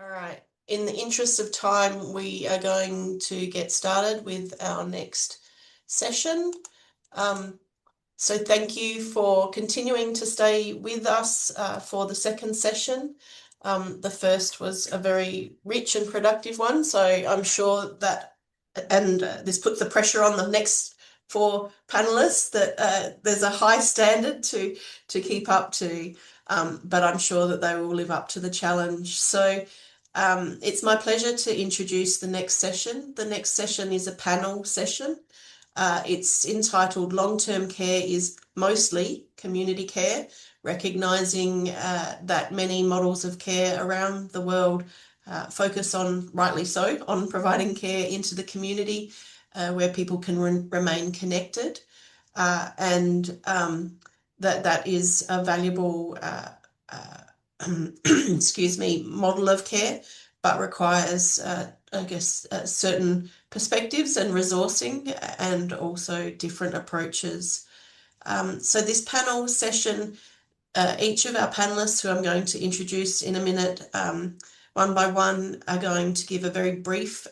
All right. In the interest of time, we are going to get started with our next session. Um, so thank you for continuing to stay with us for the second session. The first was a very rich and productive one, so I'm sure that, and this puts the pressure on the next four panelists that there's a high standard to keep up to, but I'm sure that they will live up to the challenge. So it's my pleasure to introduce the next session. The next session is a panel session. It's entitled Long-Term Care is Mostly Community Care, recognising that many models of care around the world focus on, rightly so, on providing care into the community where people can remain connected, and that is a valuable excuse me, model of care, but requires, I guess, certain perspectives and resourcing and also different approaches. So this panel session, each of our panelists who I'm going to introduce in a minute, one by one, are going to give a very brief,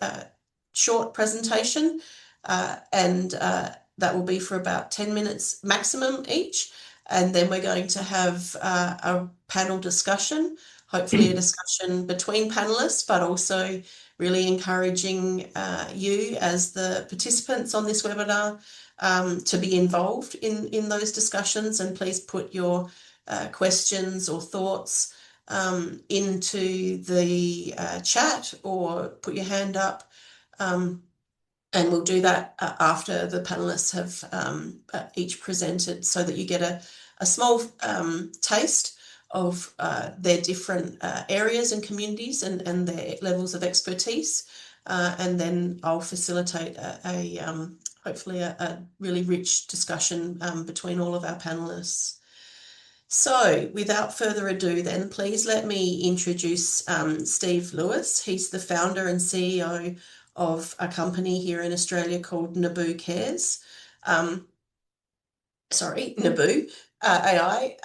short presentation, and that will be for about 10 minutes maximum each. And then we're going to have a panel discussion, hopefully a discussion between panelists, but also really encouraging you as the participants on this webinar to be involved in those discussions. And please put your questions or thoughts into the chat or put your hand up. And we'll do that after the panelists have each presented, so that you get a small taste of their different areas and communities and their levels of expertise. And then I'll facilitate hopefully a really rich discussion between all of our panelists. So without further ado then, please let me introduce Steve Lewis. He's the founder and CEO of a company here in Australia called Nabu Cares. Nabu AI.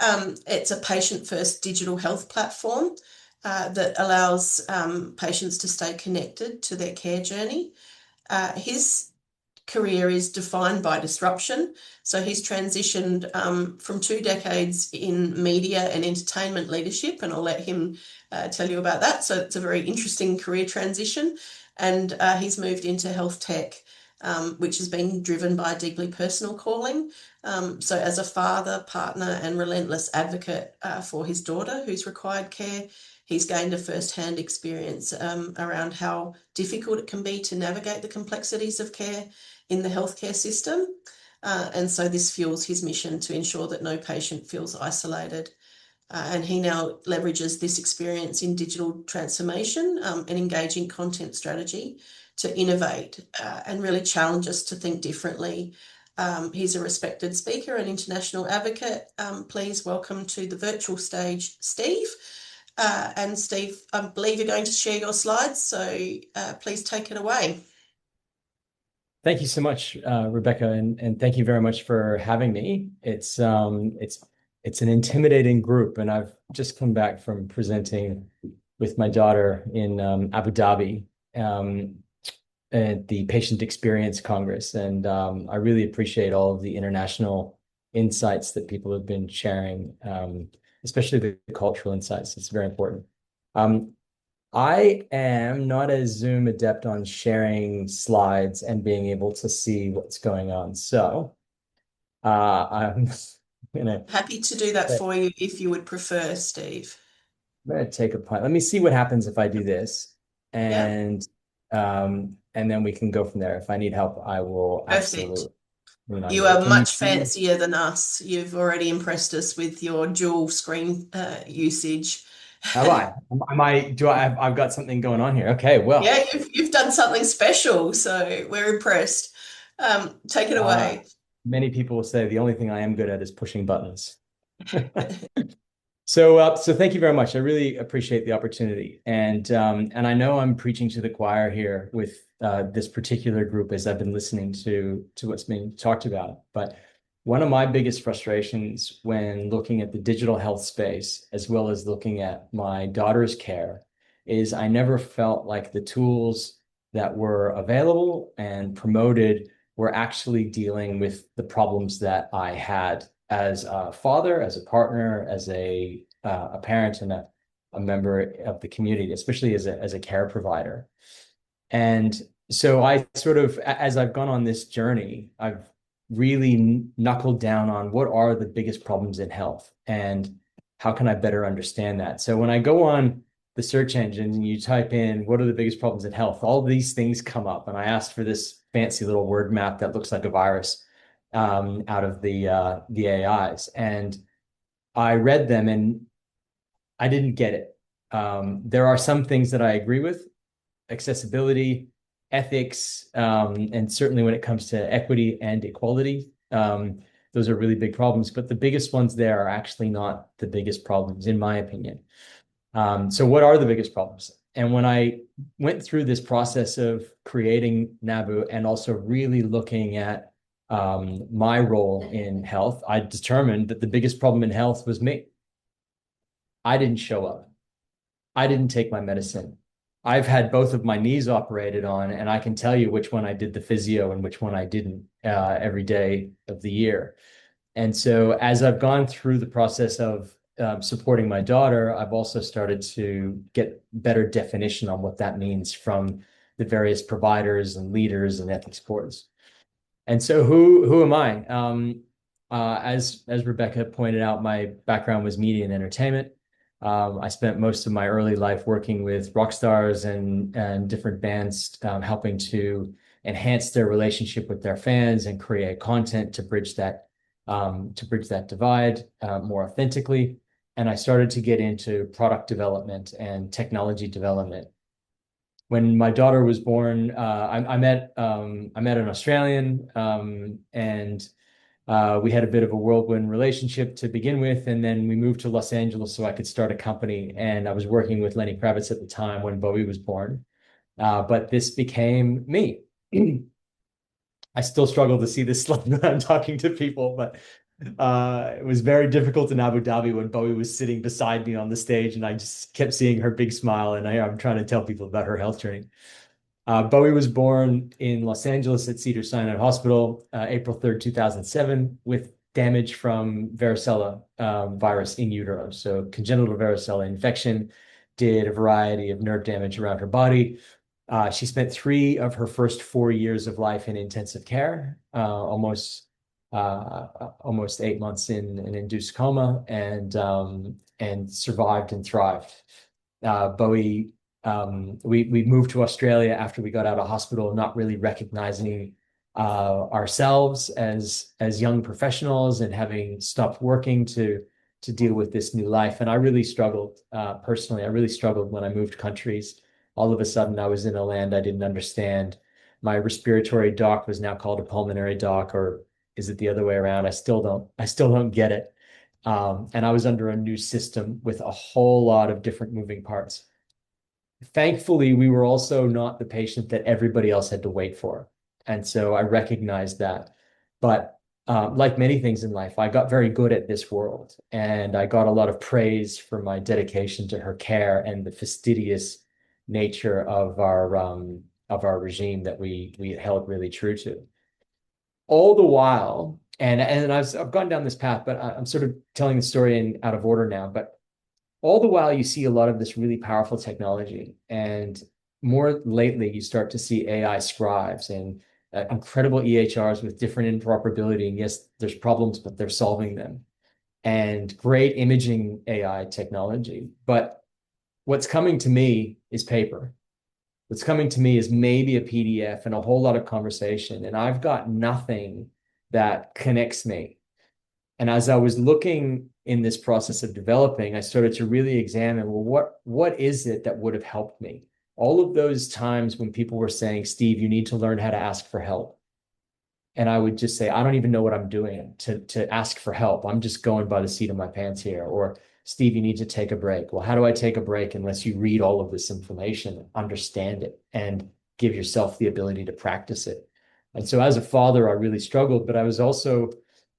It's a patient-first digital health platform that allows patients to stay connected to their care journey. His career is defined by disruption. So he's transitioned from 2 decades in media and entertainment leadership, and I'll let him tell you about that. So it's a very interesting career transition. And he's moved into health tech, which has been driven by a deeply personal calling. So as a father, partner, and relentless advocate for his daughter who's required care, he's gained a first-hand experience around how difficult it can be to navigate the complexities of care in the healthcare system. And so this fuels his mission to ensure that no patient feels isolated. And he now leverages this experience in digital transformation and engaging content strategy to innovate and really challenge us to think differently. He's a respected speaker and international advocate. Please welcome to the virtual stage, Steve. And Steve, I believe you're going to share your slides, so please take it away. Thank you so much, Rebecca, and thank you very much for having me. It's an intimidating group, and I've just come back from presenting with my daughter in Abu Dhabi at the Patient Experience Congress, and I really appreciate all of the international insights that people have been sharing, especially the cultural insights. It's very important. I am not a Zoom adept on sharing slides and being able to see what's going on, so I'm happy to do that for you if you would prefer, Steve. I'm gonna take a punt. Let me see what happens if I do this, and then we can go from there. If I need help, I will absolutely. You are much fancier than us. You've already impressed us with your dual screen usage. Have I? I've got something going on here. Okay, well. Yeah, you've done something special, so we're impressed. Take it away. Many people will say the only thing I am good at is pushing buttons. So thank you very much. I really appreciate the opportunity, and I know I'm preaching to the choir here with this particular group as I've been listening to what's being talked about. But one of my biggest frustrations when looking at the digital health space, as well as looking at my daughter's care, is I never felt like the tools that were available and promoted were actually dealing with the problems that I had as a father, as a partner, as a parent, and a member of the community, especially as a care provider. And so I sort of, as I've gone on this journey, I've really knuckled down on what are the biggest problems in health and how can I better understand that. So when I go on the search engine and you type in what are the biggest problems in health, all these things come up. And I asked for this fancy little word map that looks like a virus out of the AIs. And I read them and I didn't get it. There are some things that I agree with, accessibility, ethics, and certainly when it comes to equity and equality, those are really big problems. But the biggest ones there are actually not the biggest problems, in my opinion. So what are the biggest problems? And when I went through this process of creating Nabu and also really looking at my role in health, I determined that the biggest problem in health was me. I didn't show up. I didn't take my medicine. I've had both of my knees operated on, and I can tell you which one I did the physio and which one I didn't every day of the year. And so as I've gone through the process of supporting my daughter, I've also started to get better definition on what that means from the various providers and leaders and ethics boards. And so who am I? As Rebecca pointed out, my background was media and entertainment. I spent most of my early life working with rock stars and different bands, helping to enhance their relationship with their fans and create content to bridge that divide more authentically. And I started to get into product development and technology development. When my daughter was born, I met an Australian, and we had a bit of a whirlwind relationship to begin with, and then we moved to Los Angeles so I could start a company. And I was working with Lenny Kravitz at the time when Bowie was born. But this became me. I still struggle to see this slide when I'm talking to people, but it was very difficult in Abu Dhabi when Bowie was sitting beside me on the stage, and I just kept seeing her big smile, and I'm trying to tell people about her health journey. Bowie was born in Los Angeles at Cedars-Sinai Hospital, April 3rd, 2007, with damage from varicella virus in utero. So congenital varicella infection did a variety of nerve damage around her body. She spent 3 of her first 4 years of life in intensive care, almost 8 months in an induced coma, and survived and thrived. Bowie, we moved to Australia after we got out of hospital, not really recognizing ourselves as young professionals and having stopped working to deal with this new life. And I really struggled personally. I really struggled when I moved countries. All of a sudden, I was in a land I didn't understand. My respiratory doc was now called a pulmonary doc, or is it the other way around? I still don't get it. And I was under a new system with a whole lot of different moving parts. Thankfully, we were also not the patient that everybody else had to wait for. And so I recognized that. But like many things in life, I got very good at this world, and I got a lot of praise for my dedication to her care and the fastidious nature of our regime that we held really true to. All the while, and I've gone down this path, but I'm sort of telling the story out of order now. But all the while, you see a lot of this really powerful technology, and more lately, you start to see AI scribes and incredible EHRs with different interoperability. And yes, there's problems, but they're solving them. And great imaging AI technology. But what's coming to me is paper. What's coming to me is maybe a PDF and a whole lot of conversation. And I've got nothing that connects me. And as I was looking in this process of developing, I started to really examine, well, what is it that would have helped me? All of those times when people were saying, Steve, you need to learn how to ask for help. And I would just say, I don't even know what I'm doing to ask for help. I'm just going by the seat of my pants here. Or, Steve, you need to take a break. Well, how do I take a break unless you read all of this information, understand it, and give yourself the ability to practice it? And so as a father, I really struggled, but I was also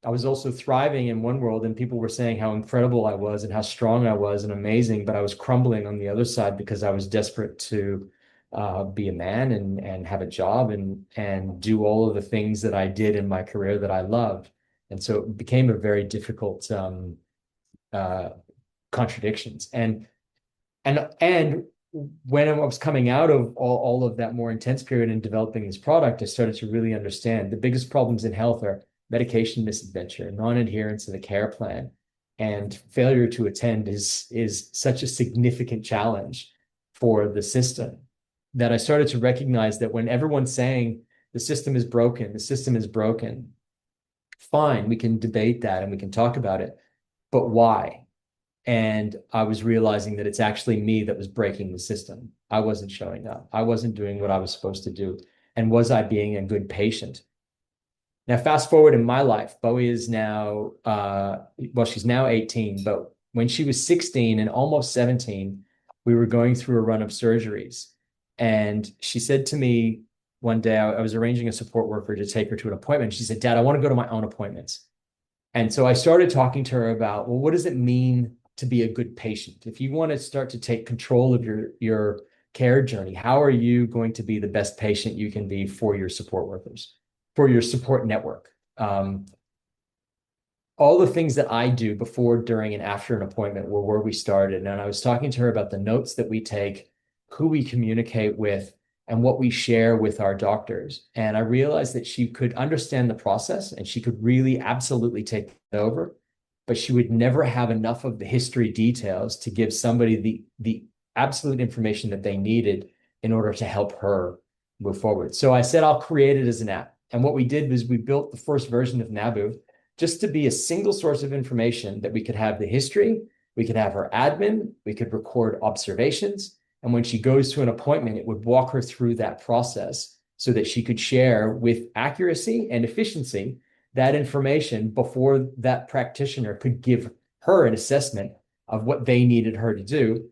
I was also thriving in one world, and people were saying how incredible I was and how strong I was and amazing, but I was crumbling on the other side because I was desperate to be a man and have a job and do all of the things that I did in my career that I loved. And so it became a very difficult uh, contradictions. And when I was coming out of all of that more intense period in developing this product, I started to really understand the biggest problems in health are medication misadventure, non-adherence to the care plan, and failure to attend is such a significant challenge for the system that I started to recognize that when everyone's saying the system is broken, the system is broken, fine, we can debate that and we can talk about it, but why? And I was realizing that it's actually me that was breaking the system. I wasn't showing up. I wasn't doing what I was supposed to do. And was I being a good patient? Now, fast forward in my life, Bowie is now, well, she's now 18, but when she was 16 and almost 17, we were going through a run of surgeries. And she said to me one day, I was arranging a support worker to take her to an appointment. She said, Dad, I want to go to my own appointments. And so I started talking to her about, well, what does it mean to be a good patient? If you want to start to take control of your care journey, how are you going to be the best patient you can be for your support workers, for your support network? All the things that I do before, during, and after an appointment were where we started. And I was talking to her about the notes that we take, who we communicate with, and what we share with our doctors. And I realized that she could understand the process and she could really absolutely take it over, but she would never have enough of the history details to give somebody the absolute information that they needed in order to help her move forward. So I said, I'll create it as an app. And what we did was we built the first version of Nabu just to be a single source of information that we could have the history, we could have her admin, we could record observations. And when she goes to an appointment, it would walk her through that process so that she could share with accuracy and efficiency that information before that practitioner could give her an assessment of what they needed her to do,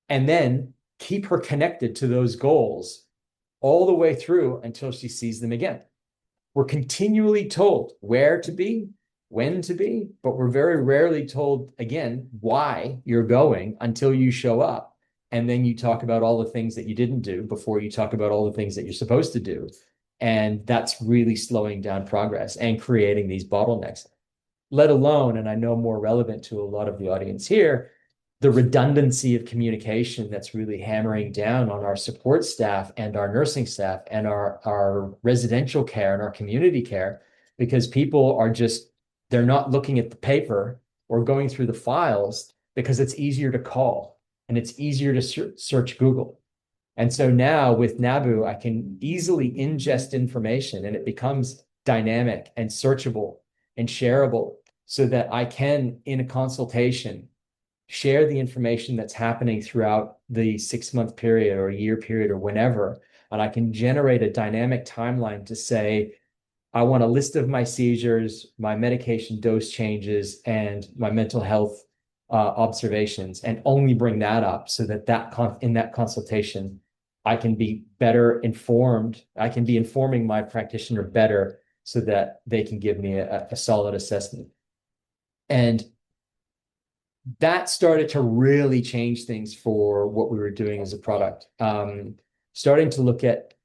and then keep her connected to those goals all the way through until she sees them again. We're continually told where to be, when to be, but we're very rarely told, again, why you're going until you show up. And then you talk about all the things that you didn't do before you talk about all the things that you're supposed to do. And that's really slowing down progress and creating these bottlenecks, let alone, and I know more relevant to a lot of the audience here, the redundancy of communication that's really hammering down on our support staff and our nursing staff and our residential care and our community care, because people are just, they're not looking at the paper or going through the files because it's easier to call and it's easier to search Google. And so now with Nabu, I can easily ingest information and it becomes dynamic and searchable and shareable so that I can, in a consultation, share the information that's happening throughout the 6-month period or a year period or whenever. And I can generate a dynamic timeline to say, I want a list of my seizures, my medication dose changes, and my mental health observations, and only bring that up so that in that consultation, I can be better informed. I can be informing my practitioner better so that they can give me a solid assessment. And that started to really change things for what we were doing as a product. Starting to look at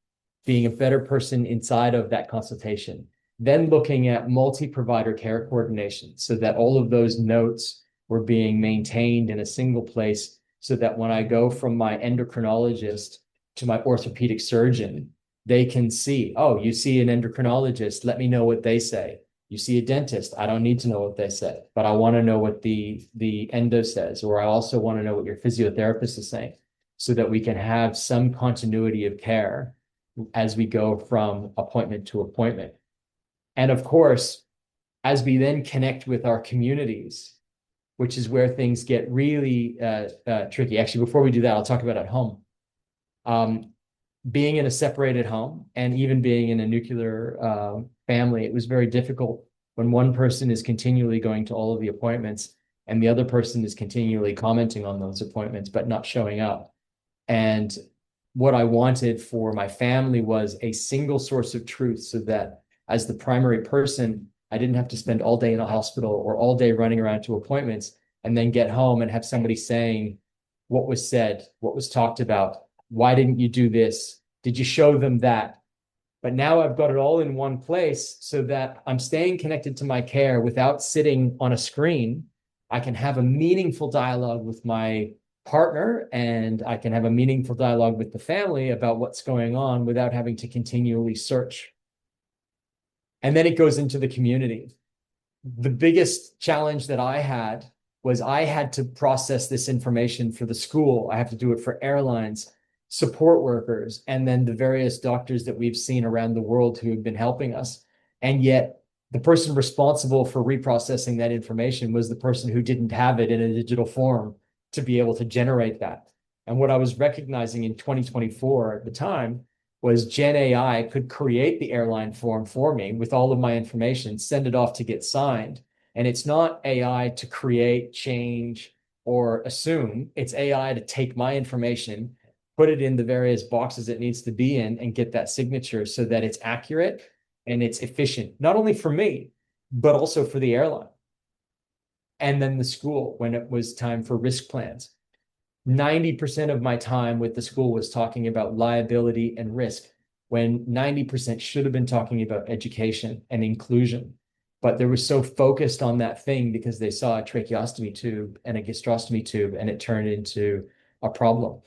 being a better person inside of that consultation, then looking at multi-provider care coordination so that all of those notes were being maintained in a single place so that when I go from my endocrinologist to my orthopedic surgeon, they can see, oh, you see an endocrinologist, let me know what they say. You see a dentist, I don't need to know what they say, but I want to know what the endo says, or I also want to know what your physiotherapist is saying so that we can have some continuity of care as we go from appointment to appointment. And of course, as we then connect with our communities, which is where things get really tricky. Actually, before we do that, I'll talk about at home. Being in a separated home and even being in a nuclear family, it was very difficult when one person is continually going to all of the appointments and the other person is continually commenting on those appointments, but not showing up. And what I wanted for my family was a single source of truth so that as the primary person, I didn't have to spend all day in a hospital or all day running around to appointments and then get home and have somebody saying what was said, what was talked about. Why didn't you do this? Did you show them that? But now I've got it all in one place so that I'm staying connected to my care without sitting on a screen. I can have a meaningful dialogue with my partner, and I can have a meaningful dialogue with the family about what's going on without having to continually search. And then it goes into the community. The biggest challenge that I had was I had to process this information for the school. I have to do it for airlines, support workers, and then the various doctors that we've seen around the world who have been helping us. And yet the person responsible for reprocessing that information was the person who didn't have it in a digital form to be able to generate that. And what I was recognizing in 2024 at the time was Gen AI could create the airline form for me with all of my information, send it off to get signed. And it's not AI to create, change, or assume. It's AI to take my information, put it in the various boxes it needs to be in, and get that signature so that it's accurate and it's efficient, not only for me, but also for the airline. And then the school, when it was time for risk plans. 90% of my time with the school was talking about liability and risk, when 90% should have been talking about education and inclusion. But they were so focused on that thing because they saw a tracheostomy tube and a gastrostomy tube, and it turned into a problem.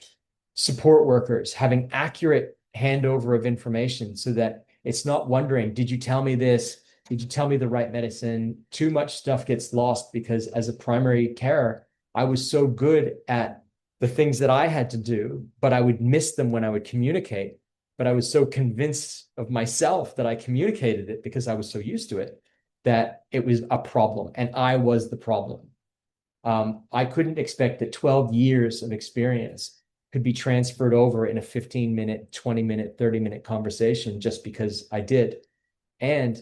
Support workers having accurate handover of information so that it's not wondering, did you tell me this? Did you tell me the right medicine? Too much stuff gets lost because as a primary carer, I was so good at the things that I had to do, but I would miss them when I would communicate. But I was so convinced of myself that I communicated it because I was so used to it that it was a problem, and I was the problem. I couldn't expect that 12 years of experience could be transferred over in a 15-minute, 20-minute, 30-minute conversation just because I did. And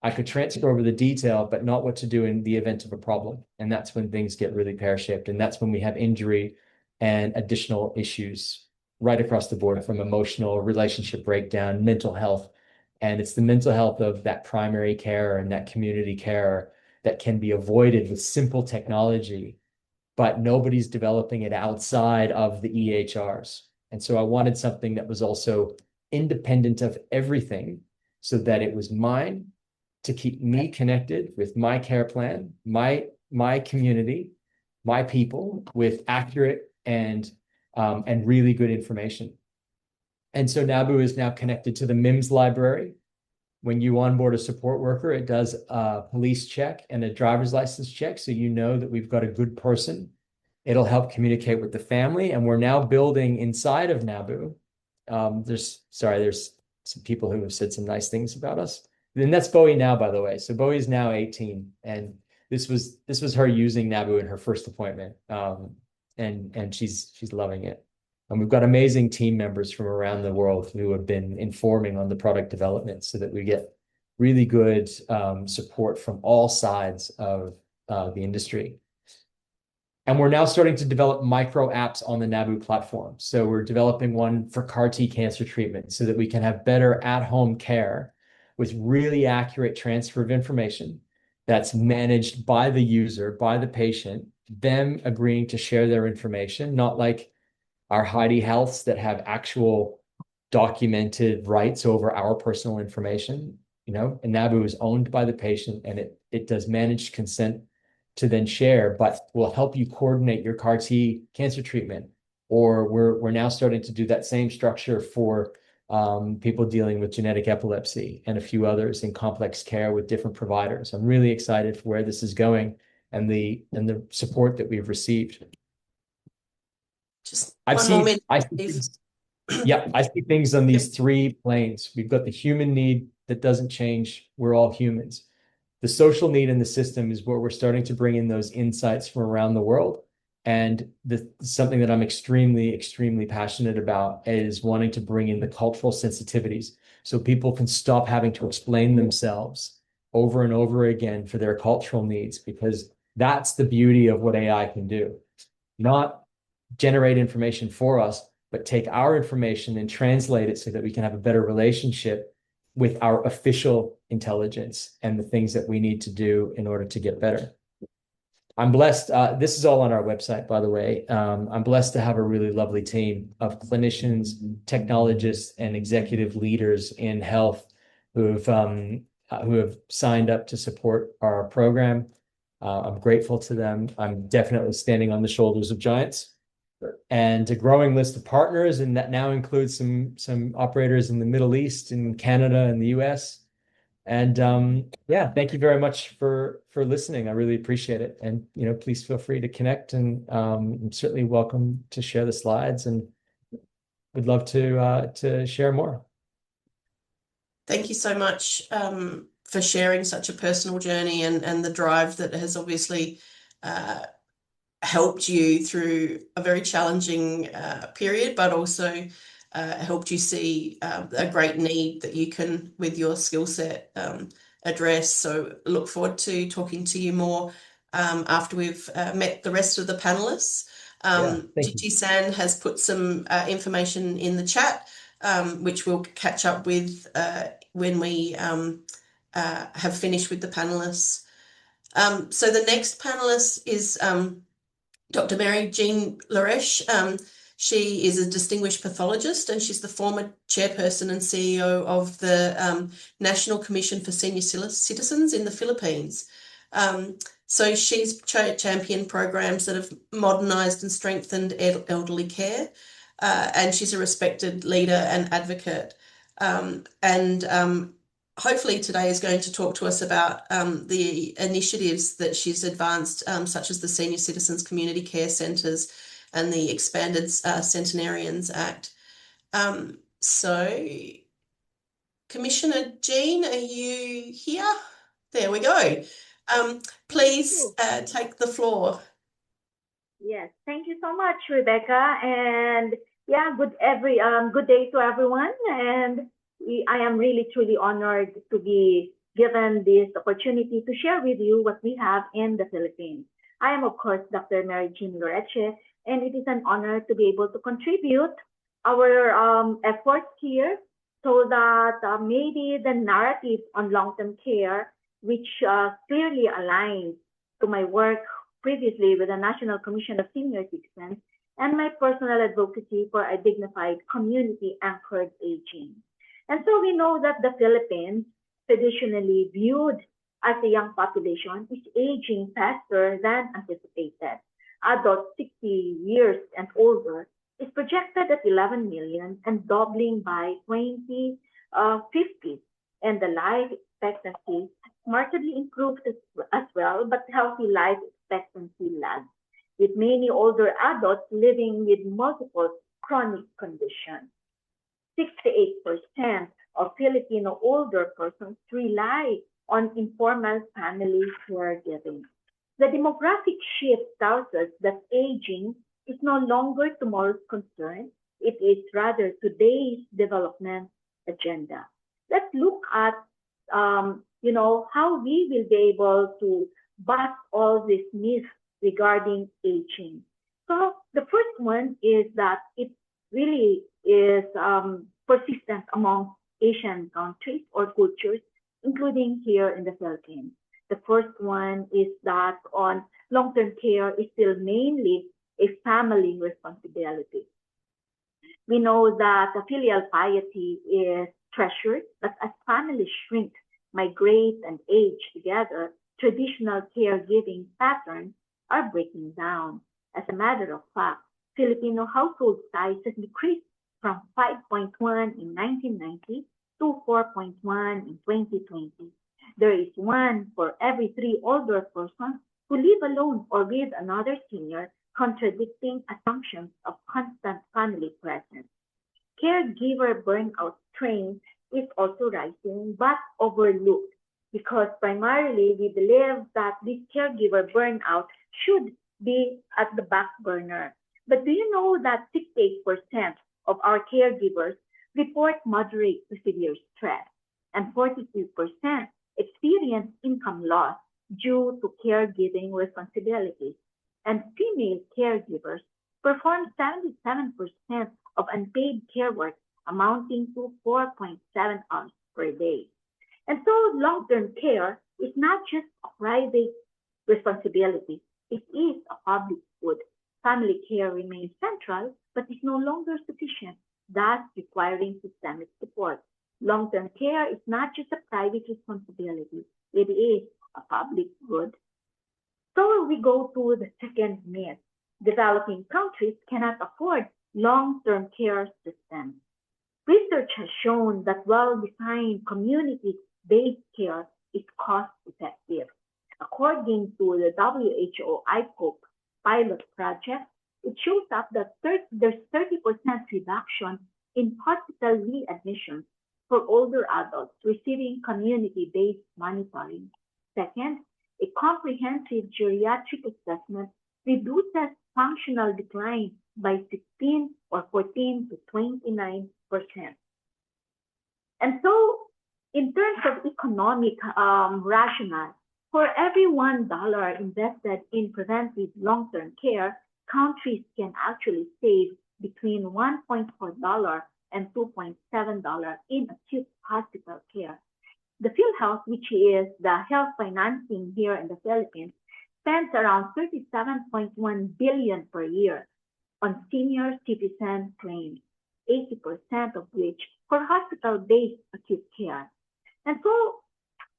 I could transfer over the detail, but not what to do in the event of a problem. And that's when things get really pear-shaped. And that's when we have injury and additional issues right across the board, from emotional, relationship breakdown, mental health. And it's the mental health of that primary care and that community care that can be avoided with simple technology, but nobody's developing it outside of the EHRs. And so I wanted something that was also independent of everything so that it was mine to keep me connected with my care plan, my community, my people, with accurate and really good information. And so Nabu is now connected to the MIMS library. When you onboard a support worker, it does a police check and a driver's license check, so you know that we've got a good person. It'll help communicate with the family, and we're now building inside of Nabu. There's some people who have said some nice things about us. And that's Bowie now, by the way. So Bowie's now 18, and this was her using Nabu in her first appointment, and she's loving it. And we've got amazing team members from around the world who have been informing on the product development so that we get really good support from all sides of the industry. And we're now starting to develop micro apps on the Nabu platform. So we're developing one for CAR-T cancer treatment so that we can have better at-home care with really accurate transfer of information that's managed by the user, by the patient, them agreeing to share their information, not like our Heidi Healths that have actual documented rights over our personal information. And Nabu is owned by the patient, and it does managed consent to then share, but will help you coordinate your CAR-T cancer treatment. Or we're now starting to do that same structure for people dealing with genetic epilepsy and a few others in complex care with different providers. I'm really excited for where this is going and the support that we've received. Just one more minute, I see things on these three planes. We've got the human need that doesn't change. We're all humans. The social need in the system is where we're starting to bring in those insights from around the world. And something that I'm extremely, extremely passionate about is wanting to bring in the cultural sensitivities so people can stop having to explain themselves over and over again for their cultural needs, because that's the beauty of what AI can do. Not generate information for us, but take our information and translate it so that we can have a better relationship with our official intelligence and the things that we need to do in order to get better. I'm blessed. This is all on our website, by the way. I'm blessed to have a really lovely team of clinicians, technologists, and executive leaders in health who have signed up to support our program. I'm grateful to them. I'm definitely standing on the shoulders of giants. And a growing list of partners, and that now includes some operators in the Middle East, in Canada, and the US. And yeah, thank you very much for listening. I really appreciate it. And please feel free to connect, and I'm certainly welcome to share the slides, and would love to share more. Thank you so much for sharing such a personal journey and the drive that has obviously helped you through a very challenging period, but also helped you see a great need that you can, with your skill set, address. So look forward to talking to you more after we've met the rest of the panelists. San has put some information in the chat, which we'll catch up with when we have finished with the panelists. So the next panelist is Dr. Mary Jean Loreche. She is a distinguished pathologist, and she's the former chairperson and CEO of the National Commission for Senior Citizens in the Philippines. So she's championed programs that have modernized and strengthened elderly care, and she's a respected leader and advocate. Hopefully today is going to talk to us about the initiatives that she's advanced, such as the Senior Citizens Community Care Centres and the Expanded Centenarians Act. So, Commissioner Jean, are you here? There we go. Please take the floor. Yes, thank you so much, Rebecca. And yeah, good day to everyone. And I am really truly honored to be given this opportunity to share with you what we have in the Philippines. I am, of course, Dr. Mary Jean Loreche, and it is an honor to be able to contribute our efforts here so that maybe the narrative on long-term care, which clearly aligns to my work previously with the National Commission of Senior Citizens and my personal advocacy for a dignified community-anchored aging. And so we know that the Philippines, traditionally viewed as a young population, is aging faster than anticipated. Adults 60 years and older is projected at 11 million and doubling by 2050. And the life expectancy markedly improved as well, but healthy life expectancy lags, with many older adults living with multiple chronic conditions. 68% of Filipino older persons rely on informal family caregiving. The demographic shift tells us that aging is no longer tomorrow's concern. It is rather today's development agenda. Let's look at, how we will be able to bust all these myths regarding aging. So the first one is that it really is persistent among Asian countries or cultures, including here in the Philippines. The first one is that on long-term care is still mainly a family responsibility. We know that the filial piety is treasured, but as families shrink, migrate, and age together, traditional caregiving patterns are breaking down. As a matter of fact, Filipino household size has decreased from 5.1 in 1990 to 4.1 in 2020. There is 1 for every 3 older persons who live alone or with another senior, contradicting assumptions of constant family presence. Caregiver burnout trend is also rising, but overlooked, because primarily we believe that this caregiver burnout should be at the back burner. But do you know that 68% of our caregivers report moderate to severe stress, and 42% experience income loss due to caregiving responsibilities, and female caregivers perform 77% of unpaid care work, amounting to 4.7 hours per day. And so long-term care is not just a private responsibility. It is a public good. Family care remains central, but is no longer sufficient, thus requiring systemic support. Long-term care is not just a private responsibility. It is a public good. So we go to the second myth. Developing countries cannot afford long-term care systems. Research has shown that well-designed community-based care is cost-effective. According to the WHO ICOP pilot project, it shows up that there's 30% reduction in hospital readmissions for older adults receiving community-based monitoring. Second, a comprehensive geriatric assessment reduces functional decline by 16 or 14 to 29%. And so, in terms of economic rationale, for every $1 invested in preventive long-term care, countries can actually save between $1.4 and $2.7 in acute hospital care. The PhilHealth, which is the health financing here in the Philippines, spends around $37.1 billion per year on senior citizen claims, 80% of which for hospital-based acute care. And so,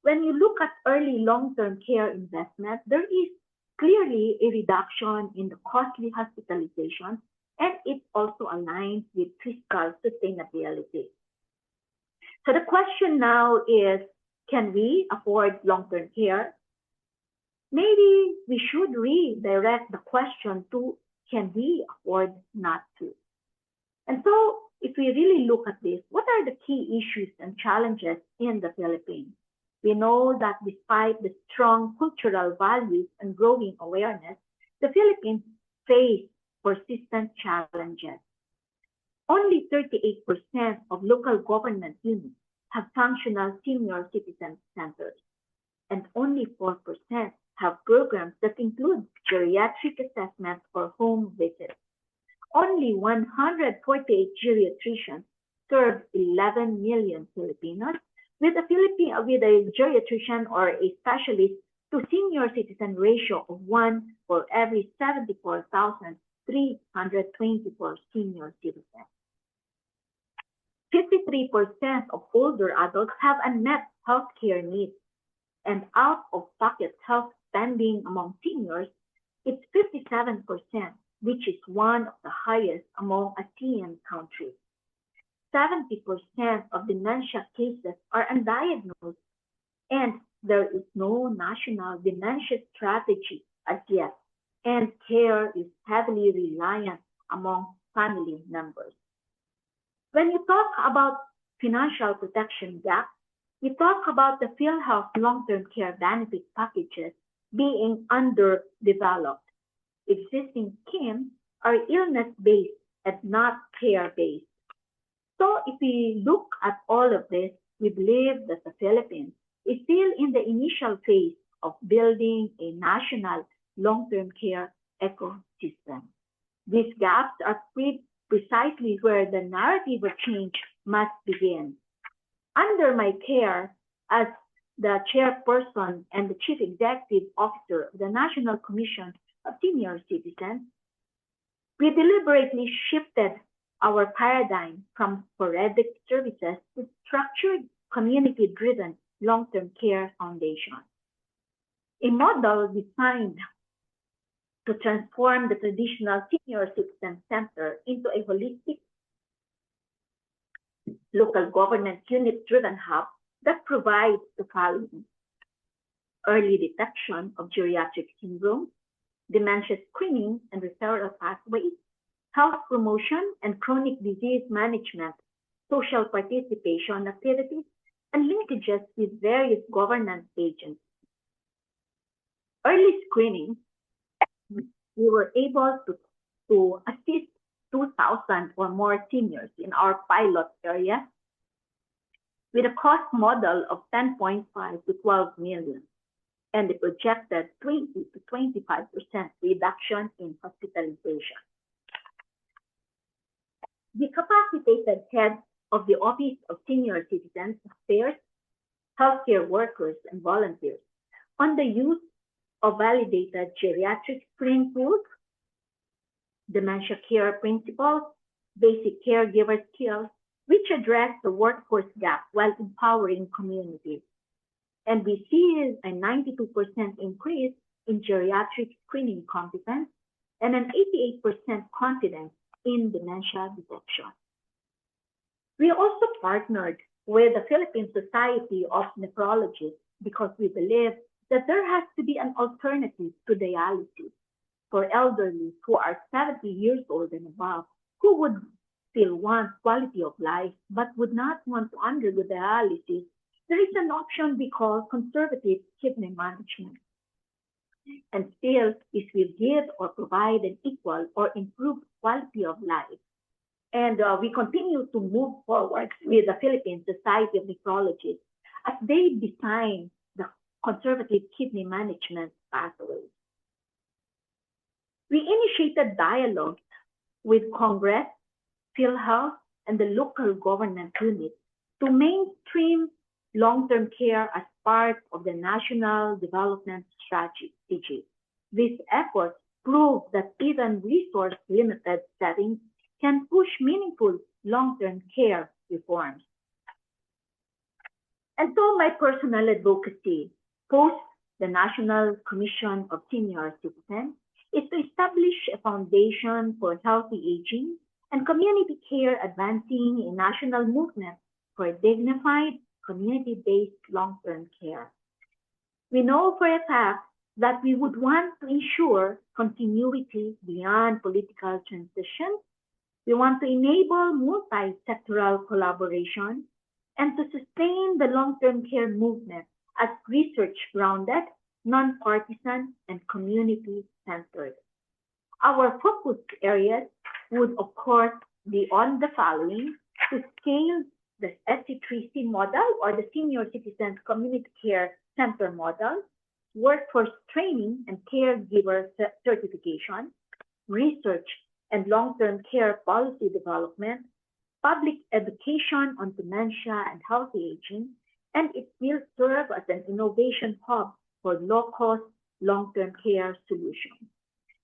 when you look at early long-term care investment, there is clearly a reduction in the costly hospitalization, and it also aligns with fiscal sustainability. So the question now is, can we afford long-term care? Maybe we should redirect the question to, can we afford not to? And so, if we really look at this, what are the key issues and challenges in the Philippines? We know that despite the strong cultural values and growing awareness, the Philippines face persistent challenges. Only 38% of local government units have functional senior citizen centers, and only 4% have programs that include geriatric assessment or home visits. Only 148 geriatricians serve 11 million Filipinos, with a geriatrician or a specialist to senior citizen ratio of 1 for every 74,324 senior citizens. 53% of older adults have unmet healthcare needs, and out-of-pocket health spending among seniors is 57%, which is one of the highest among ASEAN countries. 70% of dementia cases are undiagnosed, and there is no national dementia strategy as yet, and care is heavily reliant among family members. When you talk about financial protection gap, we talk about the PhilHealth long-term care benefit packages being underdeveloped. Existing schemes are illness-based and not care-based. So if we look at all of this, we believe that the Philippines is still in the initial phase of building a national long-term care ecosystem. These gaps are precisely where the narrative of change must begin. Under my care as the chairperson and the chief executive officer of the National Commission of Senior Citizens, we deliberately shifted our paradigm from sporadic services to structured, community-driven long-term care foundation. A model designed to transform the traditional senior citizen center into a holistic local government unit-driven hub that provides the following: early detection of geriatric syndrome, dementia screening and referral pathways, health promotion and chronic disease management, social participation activities, and linkages with various government agencies. Early screening, we were able to assist 2,000 or more seniors in our pilot area with a cost model of 10.5 to 12 million and the projected 20 to 25% reduction in hospitalization. The capacitated head of the Office of Senior Citizens Affairs, healthcare workers, and volunteers on the use of validated geriatric screening tools, dementia care principles, basic caregiver skills, which address the workforce gap while empowering communities. And we see a 92% increase in geriatric screening competence and an 88% confidence in dementia detection. We also partnered with the Philippine Society of Nephrologists because we believe that there has to be an alternative to dialysis for elderly who are 70 years old and above, who would still want quality of life but would not want to undergo dialysis. There is an option we call conservative kidney management. And still, this will give or provide an equal or improved quality of life. And we continue to move forward with the Philippine Society of Nephrologists as they design the conservative kidney management pathways. We initiated dialogue with Congress, PhilHealth, and the local government units to mainstream long-term care as part of the national development strategy. These efforts prove that even resource-limited settings can push meaningful long-term care reforms. And so my personal advocacy post the National Commission of Senior Citizens is to establish a foundation for healthy aging and community care, advancing a national movement for dignified, community-based long-term care. We know for a fact that we would want to ensure continuity beyond political transitions. We want to enable multi-sectoral collaboration and to sustain the long-term care movement as research-grounded, non-partisan, and community-centered. Our focus areas would, of course, be on the following: to scale the SC3C model, or the Senior Citizens Community Care Center model, workforce training and caregiver certification, research and long-term care policy development, public education on dementia and healthy aging, and it will serve as an innovation hub for low-cost long-term care solutions.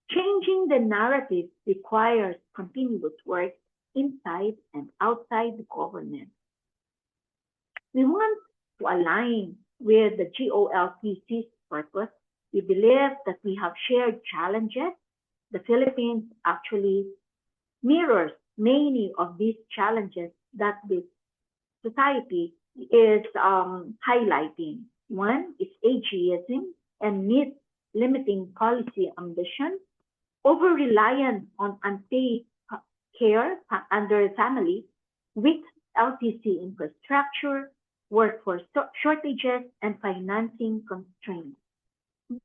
Changing the narrative requires continuous work inside and outside the government. We want to align with the GOLTC's purpose. We believe that we have shared challenges. The Philippines actually mirrors many of these challenges that the society is highlighting. One is ageism and limiting policy ambition, over-reliance on unpaid care under families, weak LTC infrastructure, workforce shortages, and financing constraints.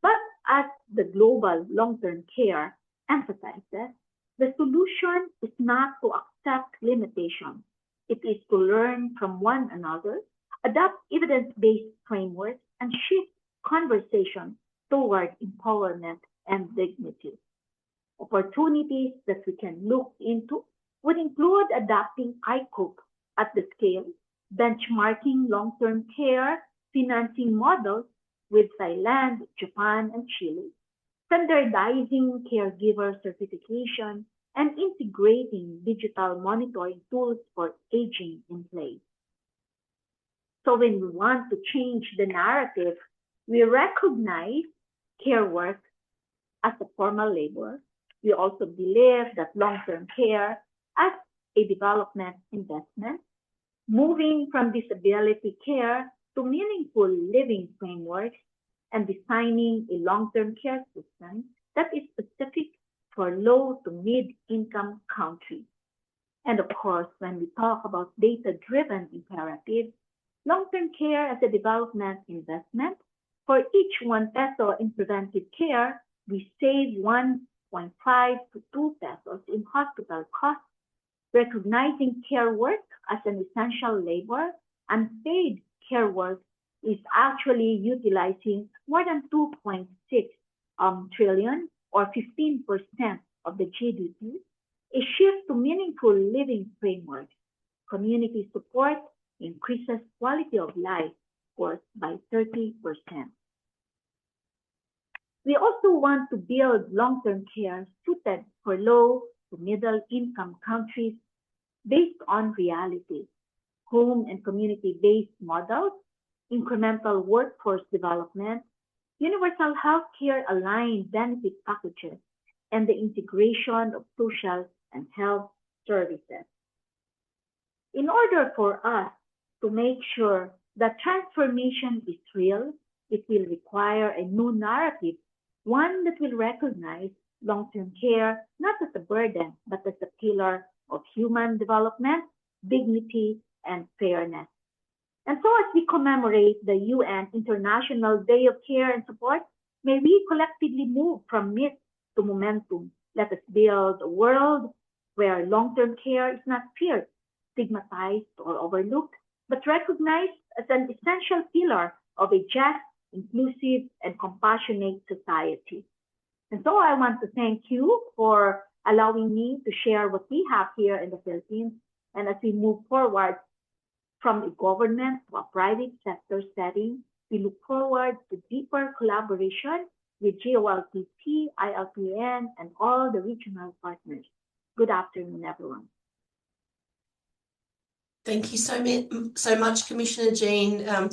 But as the global long-term care emphasizes, the solution is not to accept limitations. It is to learn from one another, adopt evidence-based frameworks, and shift conversation toward empowerment and dignity. Opportunities that we can look into would include adopting ICOP at the scale, benchmarking long-term care financing models with Thailand, Japan, and Chile, standardizing caregiver certification, and integrating digital monitoring tools for aging in place. So when we want to change the narrative, we recognize care work as a formal labor. We also believe that long-term care as a development investment, moving from disability care to meaningful living frameworks, and designing a long-term care system that is specific for low to mid-income countries. And of course, when we talk about data-driven imperatives, long-term care as a development investment, for each 1 peso in preventive care, we save 1.5 to 2 pesos in hospital costs. Recognizing care work as an essential labor, unpaid care work is actually utilizing more than 2.6 trillion, or 15% of the GDP, a shift to meaningful living frameworks, Community support increases quality of life, of course, by 30%. We also want to build long-term care suited for low to middle income countries based on reality, home and community-based models, incremental workforce development, universal healthcare aligned benefit packages, and the integration of social and health services. In order for us to make sure that transformation is real, it will require a new narrative, one that will recognize long-term care not as a burden, but as a pillar of human development, dignity, and fairness. And so as we commemorate the UN International Day of Care and Support, may we collectively move from myth to momentum. Let us build a world where long-term care is not feared, stigmatized, or overlooked, but recognized as an essential pillar of a just, inclusive, and compassionate society. And so I want to thank you for allowing me to share what we have here in the Philippines. And as we move forward from a government to a private sector setting, we look forward to deeper collaboration with GOLTC, ILPN, and all the regional partners. Good afternoon, everyone. Thank you so much, Commissioner Jean.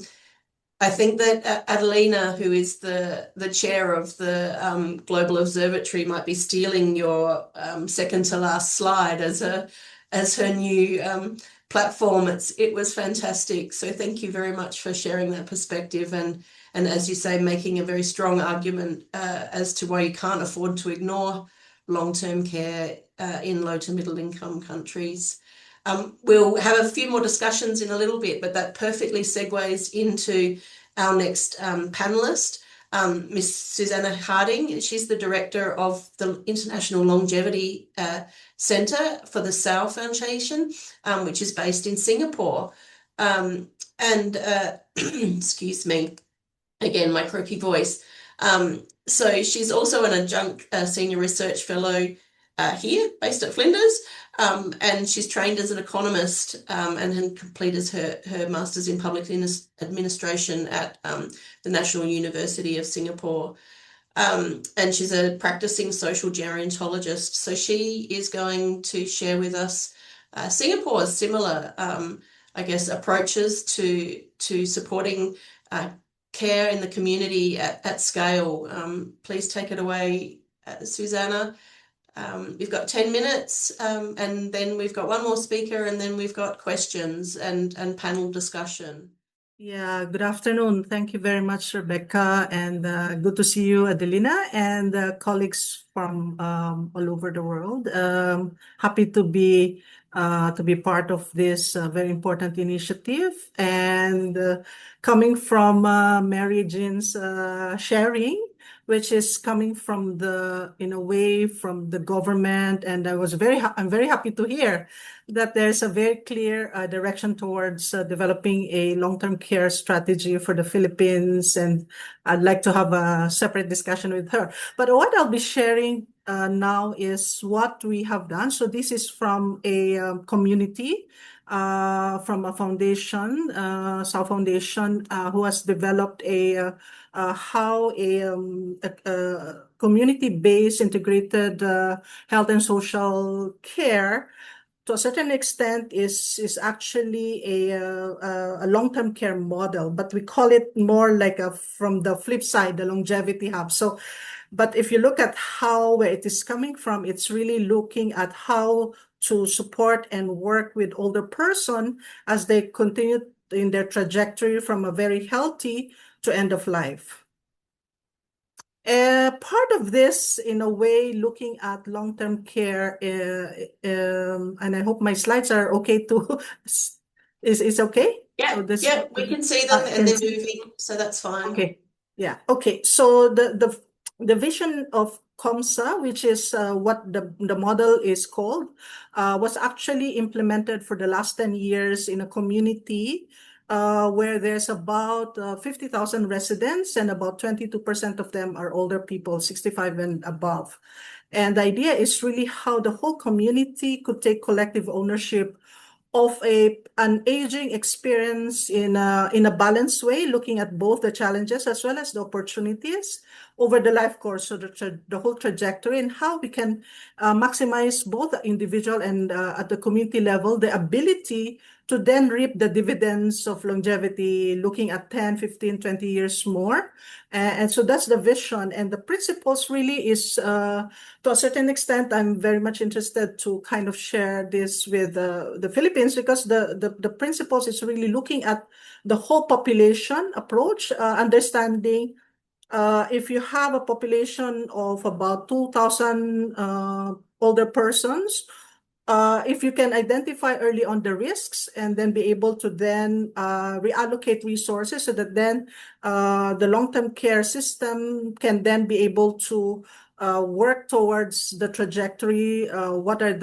I think that Adelina, who is the chair of the Global Observatory, might be stealing your second to last slide as her new platform. It was fantastic. So thank you very much for sharing that perspective and as you say, making a very strong argument as to why you can't afford to ignore long-term care in low to middle income countries. We'll have a few more discussions in a little bit, but that perfectly segues into our next panelist, Miss Susana Harding. She's the director of the International Longevity Centre for the Tsao Foundation, which is based in Singapore. Excuse me, again, my croaky voice. So she's also an adjunct senior research fellow here, based at Flinders. And she's trained as an economist and then completed her Master's in Public Administration at the National University of Singapore. And she's a practicing social gerontologist. So she is going to share with us Singapore's similar, I guess, approaches to supporting care in the community at scale. Please take it away, Susana. We've got 10 minutes and then we've got one more speaker and then we've got questions and panel discussion. Yeah, good afternoon. Thank you very much, Rebecca, and good to see you, Adelina, and colleagues from all over the world. Happy to be part of this very important initiative, and coming from Mary Jean's sharing, which is coming from in a way, from the government, and I'm very happy to hear that there's a very clear direction towards developing a long-term care strategy for the Philippines, and I'd like to have a separate discussion with her. But what I'll be sharing now is what we have done. So this is from a community, from a foundation, Tsao Foundation, who has developed how a community-based integrated health and social care, to a certain extent, is actually a long-term care model, but we call it more like from the flip side, the longevity hub. So, but if you look at where it is coming from, it's really looking at how to support and work with older person as they continue in their trajectory from a very healthy to end of life. Part of this, in a way, looking at long-term care, and I hope my slides are okay too. Is okay? Yeah, so yeah, we can see them and they're moving, so that's fine. Okay, yeah, okay. So the vision of COMSA, which is what the model is called, was actually implemented for the last 10 years in a community where there's about 50,000 residents and about 22% of them are older people, 65 and above. And the idea is really how the whole community could take collective ownership of an aging experience in a balanced way, looking at both the challenges as well as the opportunities over the life course, so the whole trajectory, and how we can maximize both the individual and at the community level, the ability to then reap the dividends of longevity, looking at 10, 15, 20 years more. And so that's the vision. And the principles really is, to a certain extent, I'm very much interested to kind of share this with the Philippines, because the principles is really looking at the whole population approach, understanding if you have a population of about 2,000 older persons, if you can identify early on the risks and then be able to then reallocate resources, so that then the long-term care system can then be able to work towards the trajectory, what are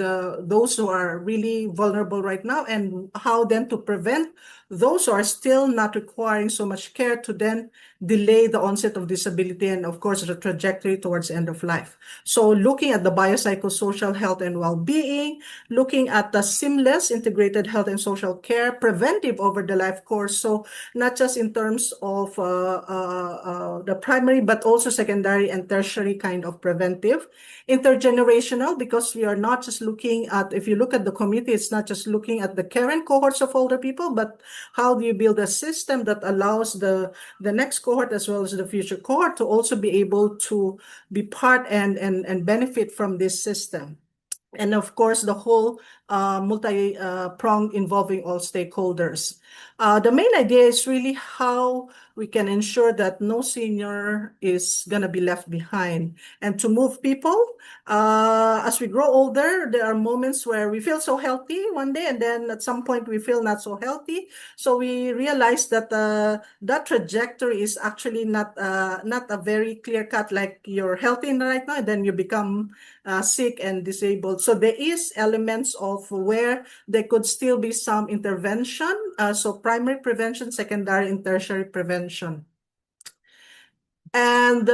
those who are really vulnerable right now, and how then to prevent those who are still not requiring so much care to then delay the onset of disability and, of course, the trajectory towards end of life. So looking at the biopsychosocial health and well-being, looking at the seamless integrated health and social care, preventive over the life course. So not just in terms of the primary, but also secondary and tertiary kind of preventive. Intergenerational, because we are not just looking at, if you look at the community, it's not just looking at the current cohorts of older people, but how do you build a system that allows the next cohort as well as the future cohort to also be able to be part and benefit from this system. And of course, the whole multi-pronged involving all stakeholders. The main idea is really how we can ensure that no senior is going to be left behind. And to move people, as we grow older, there are moments where we feel so healthy one day, and then at some point we feel not so healthy. So we realize that that trajectory is actually not a very clear cut, like you're healthy right now, and then you become sick and disabled. So there is elements of where there could still be some intervention. So primary prevention, secondary and tertiary prevention. And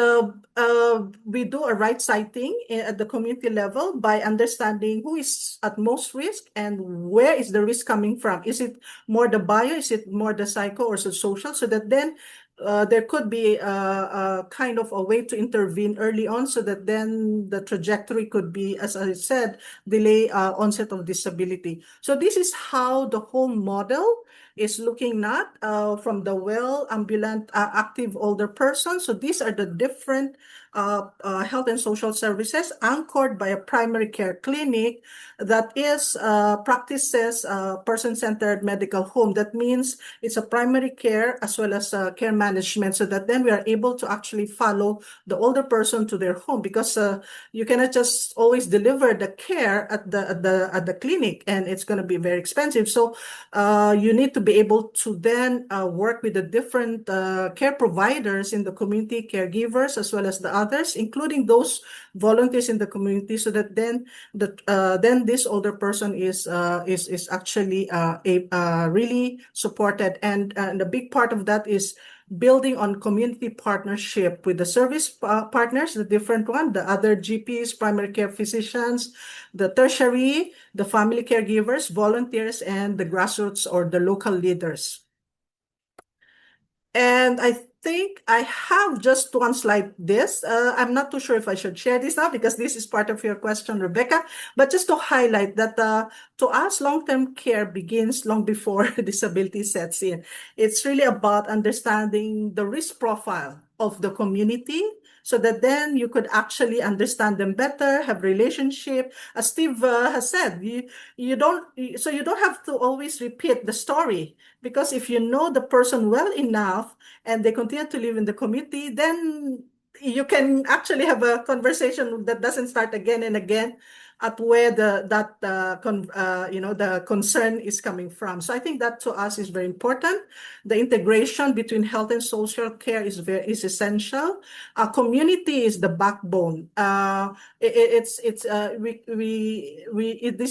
we do a right sighting at the community level by understanding who is at most risk and where is the risk coming from. Is it more the bio, is it more the psycho or the social? So that then there could be a kind of a way to intervene early on, so that then the trajectory could be, as I said, delay onset of disability. So this is how the whole model is looking at from the well, ambulant, active older person. So these are the different health and social services anchored by a primary care clinic that is practices person-centered medical home. That means it's a primary care as well as care management, so that then we are able to actually follow the older person to their home, because you cannot just always deliver the care at the clinic, and it's going to be very expensive. So you need to be able to then work with the different care providers in the community, caregivers, as well as the others, including those volunteers in the community, so that then this older person is actually really supported. And the big part of that is building on community partnership with the service partners, the different one, the other GPs, primary care physicians, the tertiary, the family caregivers, volunteers, and the grassroots or the local leaders. And I think I have just one slide this. I'm not too sure if I should share this now, because this is part of your question, Rebecca, but just to highlight that to us, long-term care begins long before disability sets in. It's really about understanding the risk profile of the community, so that then you could actually understand them better, have relationship. As Steve has said, you don't have to always repeat the story, because if you know the person well enough and they continue to live in the community, then you can actually have a conversation that doesn't start again and again at where the concern is coming from. So I think that to us is very important. The integration between health and social care is essential. Our community is the backbone. This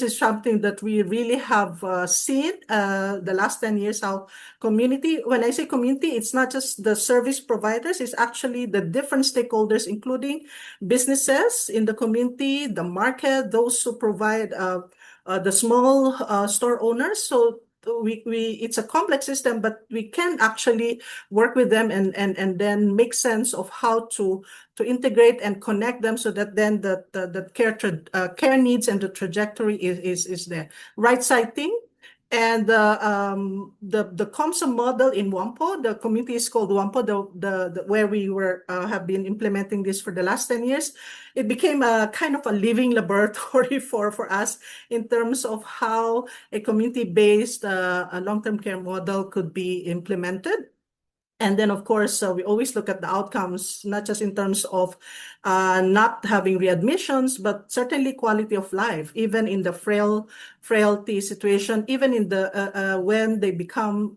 is something that we really have seen the last 10 years. How community, when I say community, it's not just the service providers, it's actually the different stakeholders, including businesses in the community, the market, those who provide the small store owners. So it's a complex system, but we can actually work with them and then make sense of how to integrate and connect them so that then the care needs and the trajectory is there. Right sighting. And the COMSA model in Whampoa, the community is called Whampoa, where we have been implementing this for the last 10 years. It became a kind of a living laboratory for us in terms of how a community-based long-term care model could be implemented. And then, of course, we always look at the outcomes, not just in terms of not having readmissions, but certainly quality of life, even in the frailty situation, even in the when they become,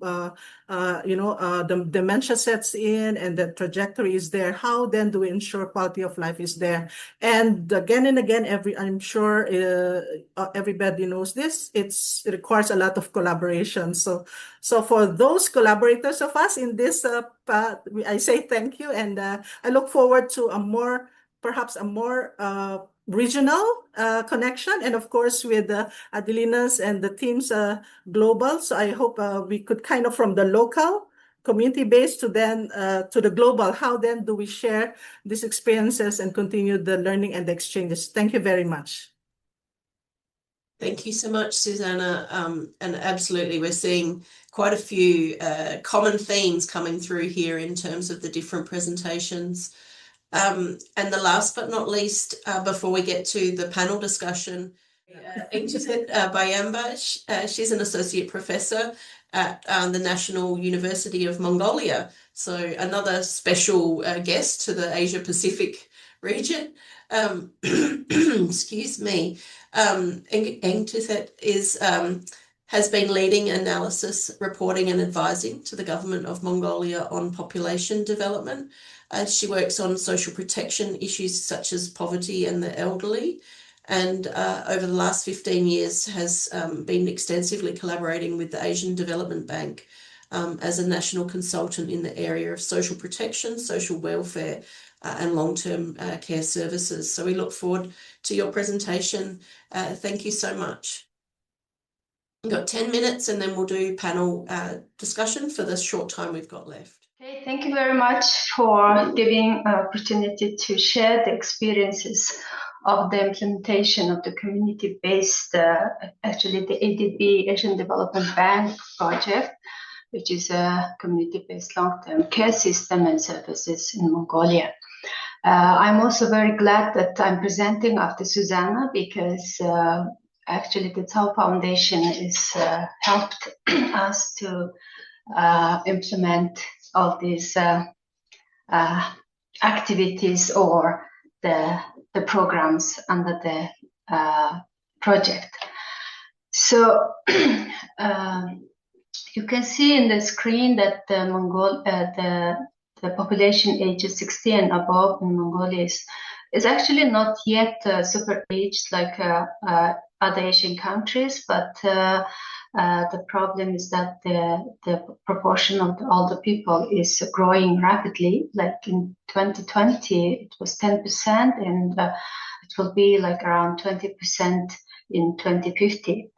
the dementia sets in and the trajectory is there. How then do we ensure quality of life is there? And again, I'm sure everybody knows this. It requires a lot of collaboration. So for those collaborators of us in this, I say thank you, and I look forward to perhaps a more regional connection, and of course with Adelina's and the teams global. So I hope we could kind of from the local community base to then to the global. How then do we share these experiences and continue the learning and the exchanges? Thank you very much. Thank you so much, Susana. And absolutely, we're seeing quite a few common themes coming through here in terms of the different presentations. And the last but not least, before we get to the panel discussion, Byambaa, she's an associate professor at the National University of Mongolia. So another special guest to the Asia Pacific region. Excuse me. Enkhtsetseg has been leading analysis, reporting and advising to the government of Mongolia on population development. She works on social protection issues such as poverty and the elderly, and over the last 15 years has been extensively collaborating with the Asian Development Bank as a national consultant in the area of social protection, social welfare, and long-term care services. So we look forward to your presentation. Thank you so much. We've got 10 minutes and then we'll do panel discussion for the short time we've got left. Okay, thank you very much for giving an opportunity to share the experiences of the implementation of the community-based, actually the ADB, Asian Development Bank project, which is a community-based long-term care system and services in Mongolia. I'm also very glad that I'm presenting after Susana because actually the Tsao Foundation has helped us to implement all these activities or the programs under the project. So you can see in the screen that the population ages 60 and above in Mongolia is actually not yet super aged like other Asian countries, but the problem is that the proportion of the older people is growing rapidly. Like in 2020, it was 10%, and it will be like around 20% in 2050.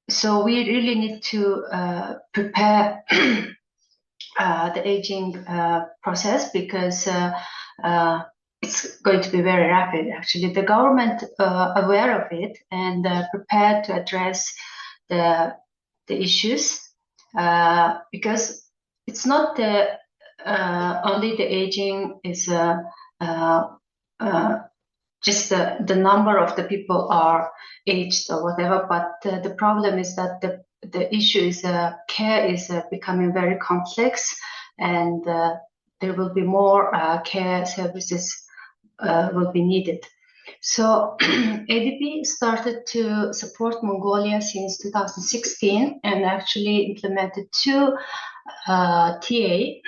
So we really need to prepare the aging process because it's going to be very rapid. Actually, the government aware of it and prepared to address the issues because it's not only the aging is just the number of the people are aged or whatever, but the problem is that the issue is care is becoming very complex, and there will be more care services will be needed. So ADB started to support Mongolia since 2016 and actually implemented 2 TA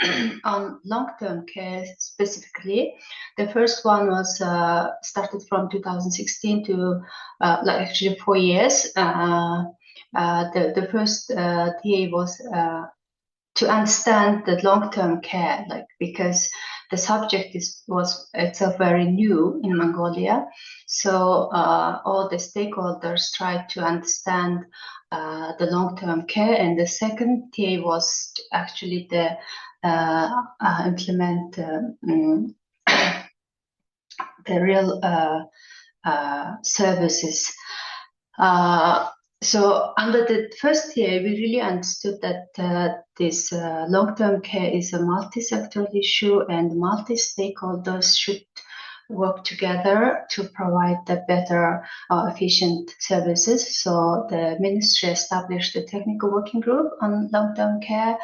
on long-term care specifically. The first one was started from 2016 to like actually 4 years. The first TA was to understand the long-term care, like because the subject was itself very new in Mongolia. So all the stakeholders tried to understand the long-term care, and the second TA was actually the implement the real services. So under the first TA, we really understood that this long-term care is a multi-sectoral issue, and multi-stakeholders should work together to provide the better, efficient services. So the ministry established a technical working group on long-term care,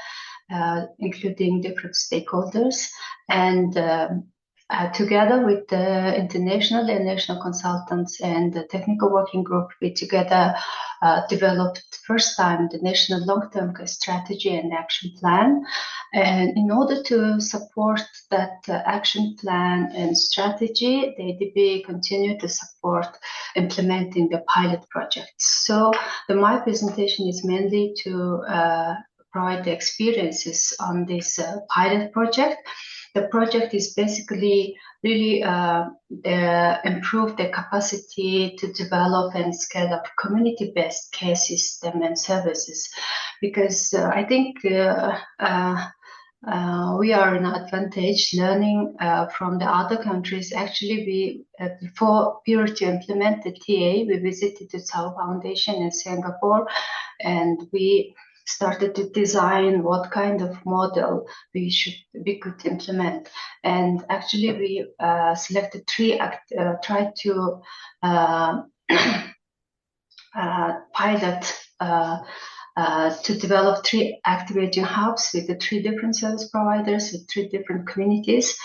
including different stakeholders, and together with the international and national consultants and the technical working group, we together developed first time the national long-term care strategy and action plan. And in order to support that action plan and strategy, the ADB continued to support implementing the pilot projects. So my presentation is mainly to provide the experiences on this pilot project. The project is basically really improve the capacity to develop and scale up community-based care system and services, because I think we are in advantage learning from the other countries. Actually, we prior to implement the TA, we visited the Tsao Foundation in Singapore, and we started to design what kind of model we could implement. And actually we selected tried to pilot to develop 3 activating hubs with the 3 different service providers with 3 different communities.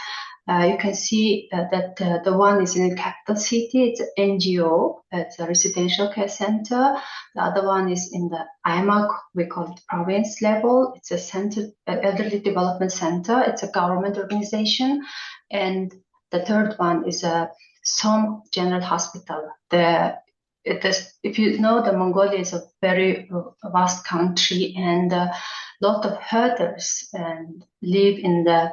You can see that the one is in the capital city. It's an NGO. It's a residential care center. The other one is in the AIMAC, we call it province level. It's a center, elderly development center. It's a government organization. And the third one is a Som General Hospital. If you know, the Mongolia is a very vast country, and a lot of herders live in the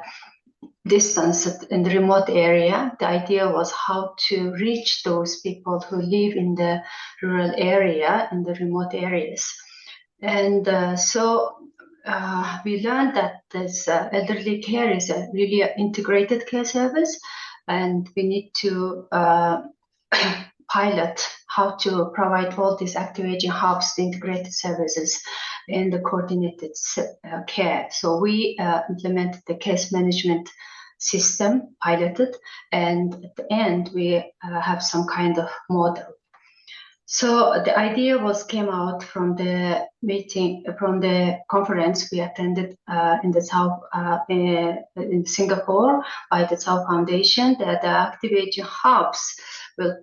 distance in the remote area. The idea was how to reach those people who live in the rural area, in the remote areas. And so we learned that this elderly care is a really integrated care service, and we need to pilot how to provide all these activating hubs, the integrated services, in the coordinated care. So we implemented the case management system, piloted, and at the end we have some kind of model. So the idea came out from the meeting, from the conference we attended in the Tsao in Singapore by the Tsao Foundation, that the activating hubs will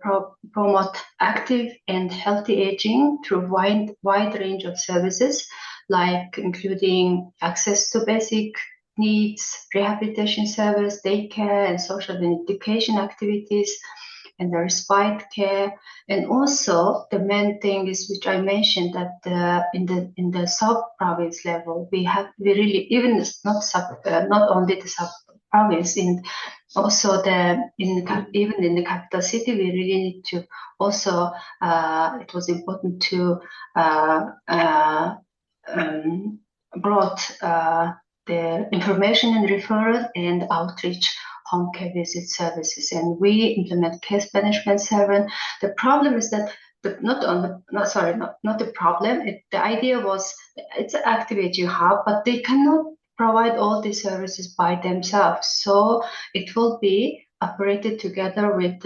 promote active and healthy aging through wide range of services, like including access to basic needs, rehabilitation service, daycare, and social and education activities, and the respite care. And also the main thing is, which I mentioned, that in the sub-province level, we really, even not only the sub-province, also even in the capital city, we really need to also, it was important to brought the information and referral and outreach home care visit services, and we implement case management server. The problem is that the idea was, it's an activating hub, but they cannot provide all these services by themselves. So it will be operated together with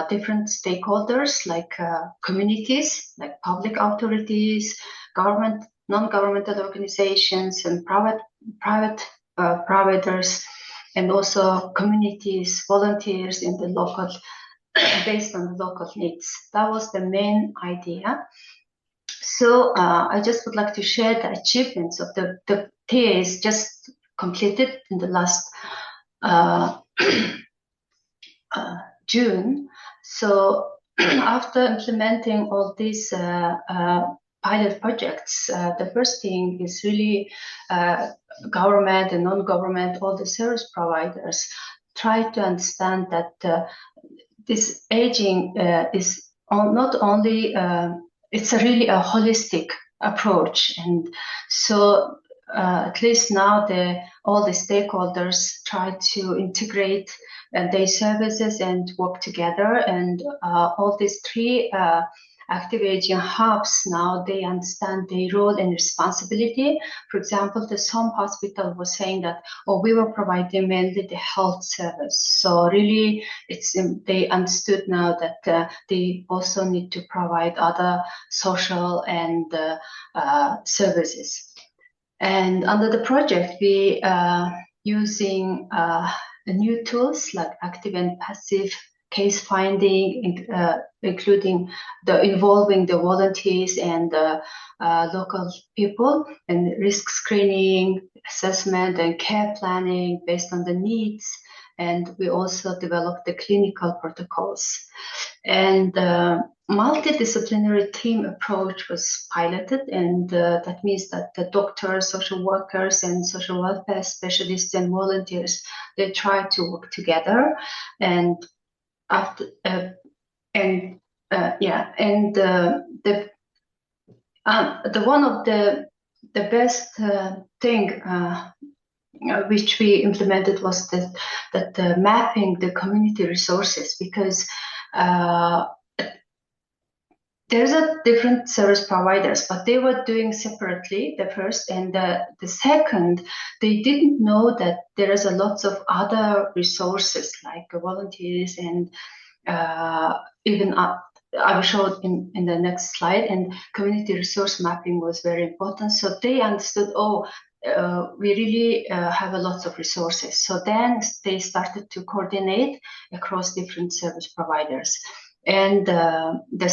different stakeholders, like communities, like public authorities, government, non-governmental organizations, and private providers, and also communities, volunteers in the local, based on the local needs. That was the main idea. So I just would like to share the achievements of the TAs just completed in the last June. So after implementing all these pilot projects, the first thing is really government and non-government, all the service providers try to understand that this aging is not only, it's really a holistic approach. And so at least now all the stakeholders try to integrate their services and work together. And all these three active aging hubs now, they understand their role and responsibility. For example, the Tsao hospital was saying that, oh, we were providing mainly the health service. So really, they understood now that they also need to provide other social and services. And under the project, we using new tools like active and passive case finding, including involving the volunteers and local people, and risk screening, assessment, and care planning based on the needs. And we also developed the clinical protocols. And multidisciplinary team approach was piloted, and that means that the doctors, social workers, and social welfare specialists and volunteers, they try to work together. And after the one of the best thing which we implemented was that mapping the community resources, because there's a different service providers, but they were doing separately, the first, and the second, they didn't know that there is a lots of other resources like volunteers and even I will show it in the next slide. And community resource mapping was very important. So they understood, we really have a lot of resources. So then they started to coordinate across different service providers. And the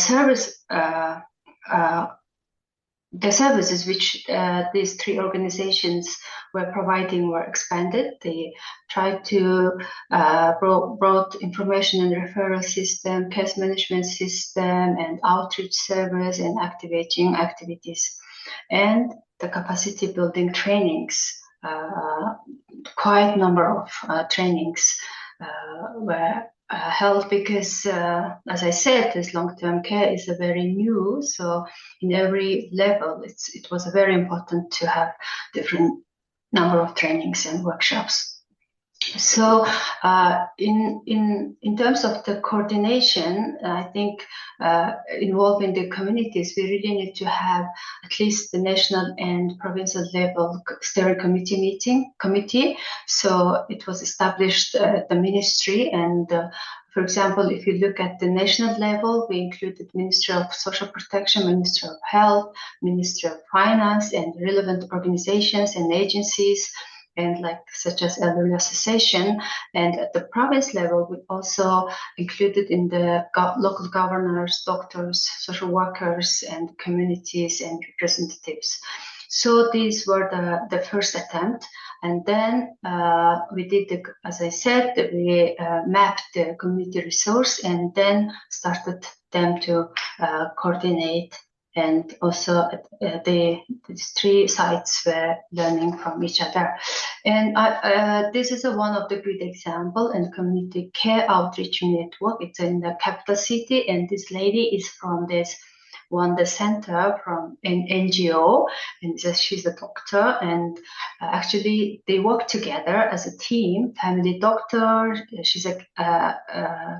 services which these three organizations were providing were expanded. They tried to brought information and referral system, case management system, and outreach service, and active aging activities, and the capacity building trainings. Quite number of trainings were held, because as I said, this long-term care is a very new, so in every level it was very important to have different number of trainings and workshops. So in terms of the coordination, I think involving the communities, we really need to have at least the national and provincial level steering committee. So it was established at the ministry, and for example, if you look at the national level, we included Ministry of Social Protection, Ministry of Health, Ministry of Finance, and relevant organizations and agencies, and such as Elderly Association. And at the province level, we also included in the local governors, doctors, social workers, and communities and representatives. So these were the first attempt. And then we did, as I said, we mapped the community resource, and then started them to coordinate. And also these three sites were learning from each other. And this is one of the good example, and community care outreach network. It's in the capital city, and this lady is from this the center from an NGO, and she's a doctor, and actually they work together as a team. Family doctor, she's a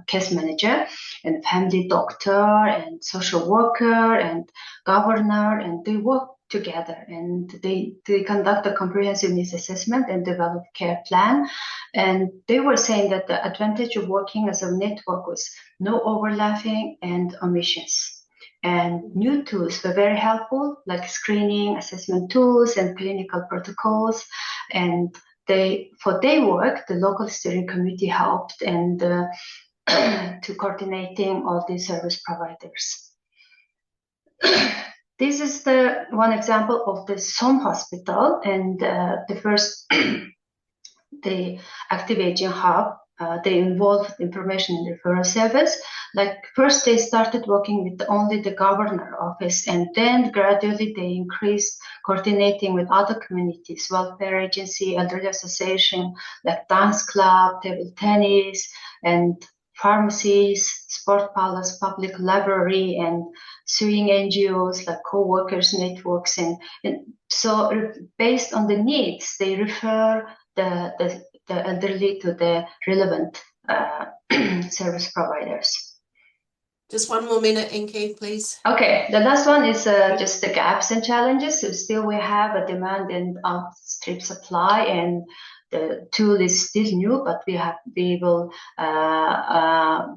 case manager, and family doctor, and social worker, and governor, and they work together, and they conduct a comprehensive needs assessment and develop care plan. And they were saying that the advantage of working as a network was no overlapping and omissions. And new tools were very helpful, like screening, assessment tools, and clinical protocols. And for their work, the local steering committee helped and to coordinating all these service providers. This is the one example of the Tsao hospital, and the first, the active aging hub they involved information in referral service. Like first they started working with only the governor office, and then gradually they increased coordinating with other communities, welfare agency, elderly association, like dance club, table tennis, and pharmacies, sport palace, public library, and suing NGOs like co-workers networks. And so based on the needs, they refer the elderly to the relevant service providers. Just one more minute, Enki, please. Okay, the last one is just the gaps and challenges. So still we have a demand and outstrip supply, and the tool is still new, but we will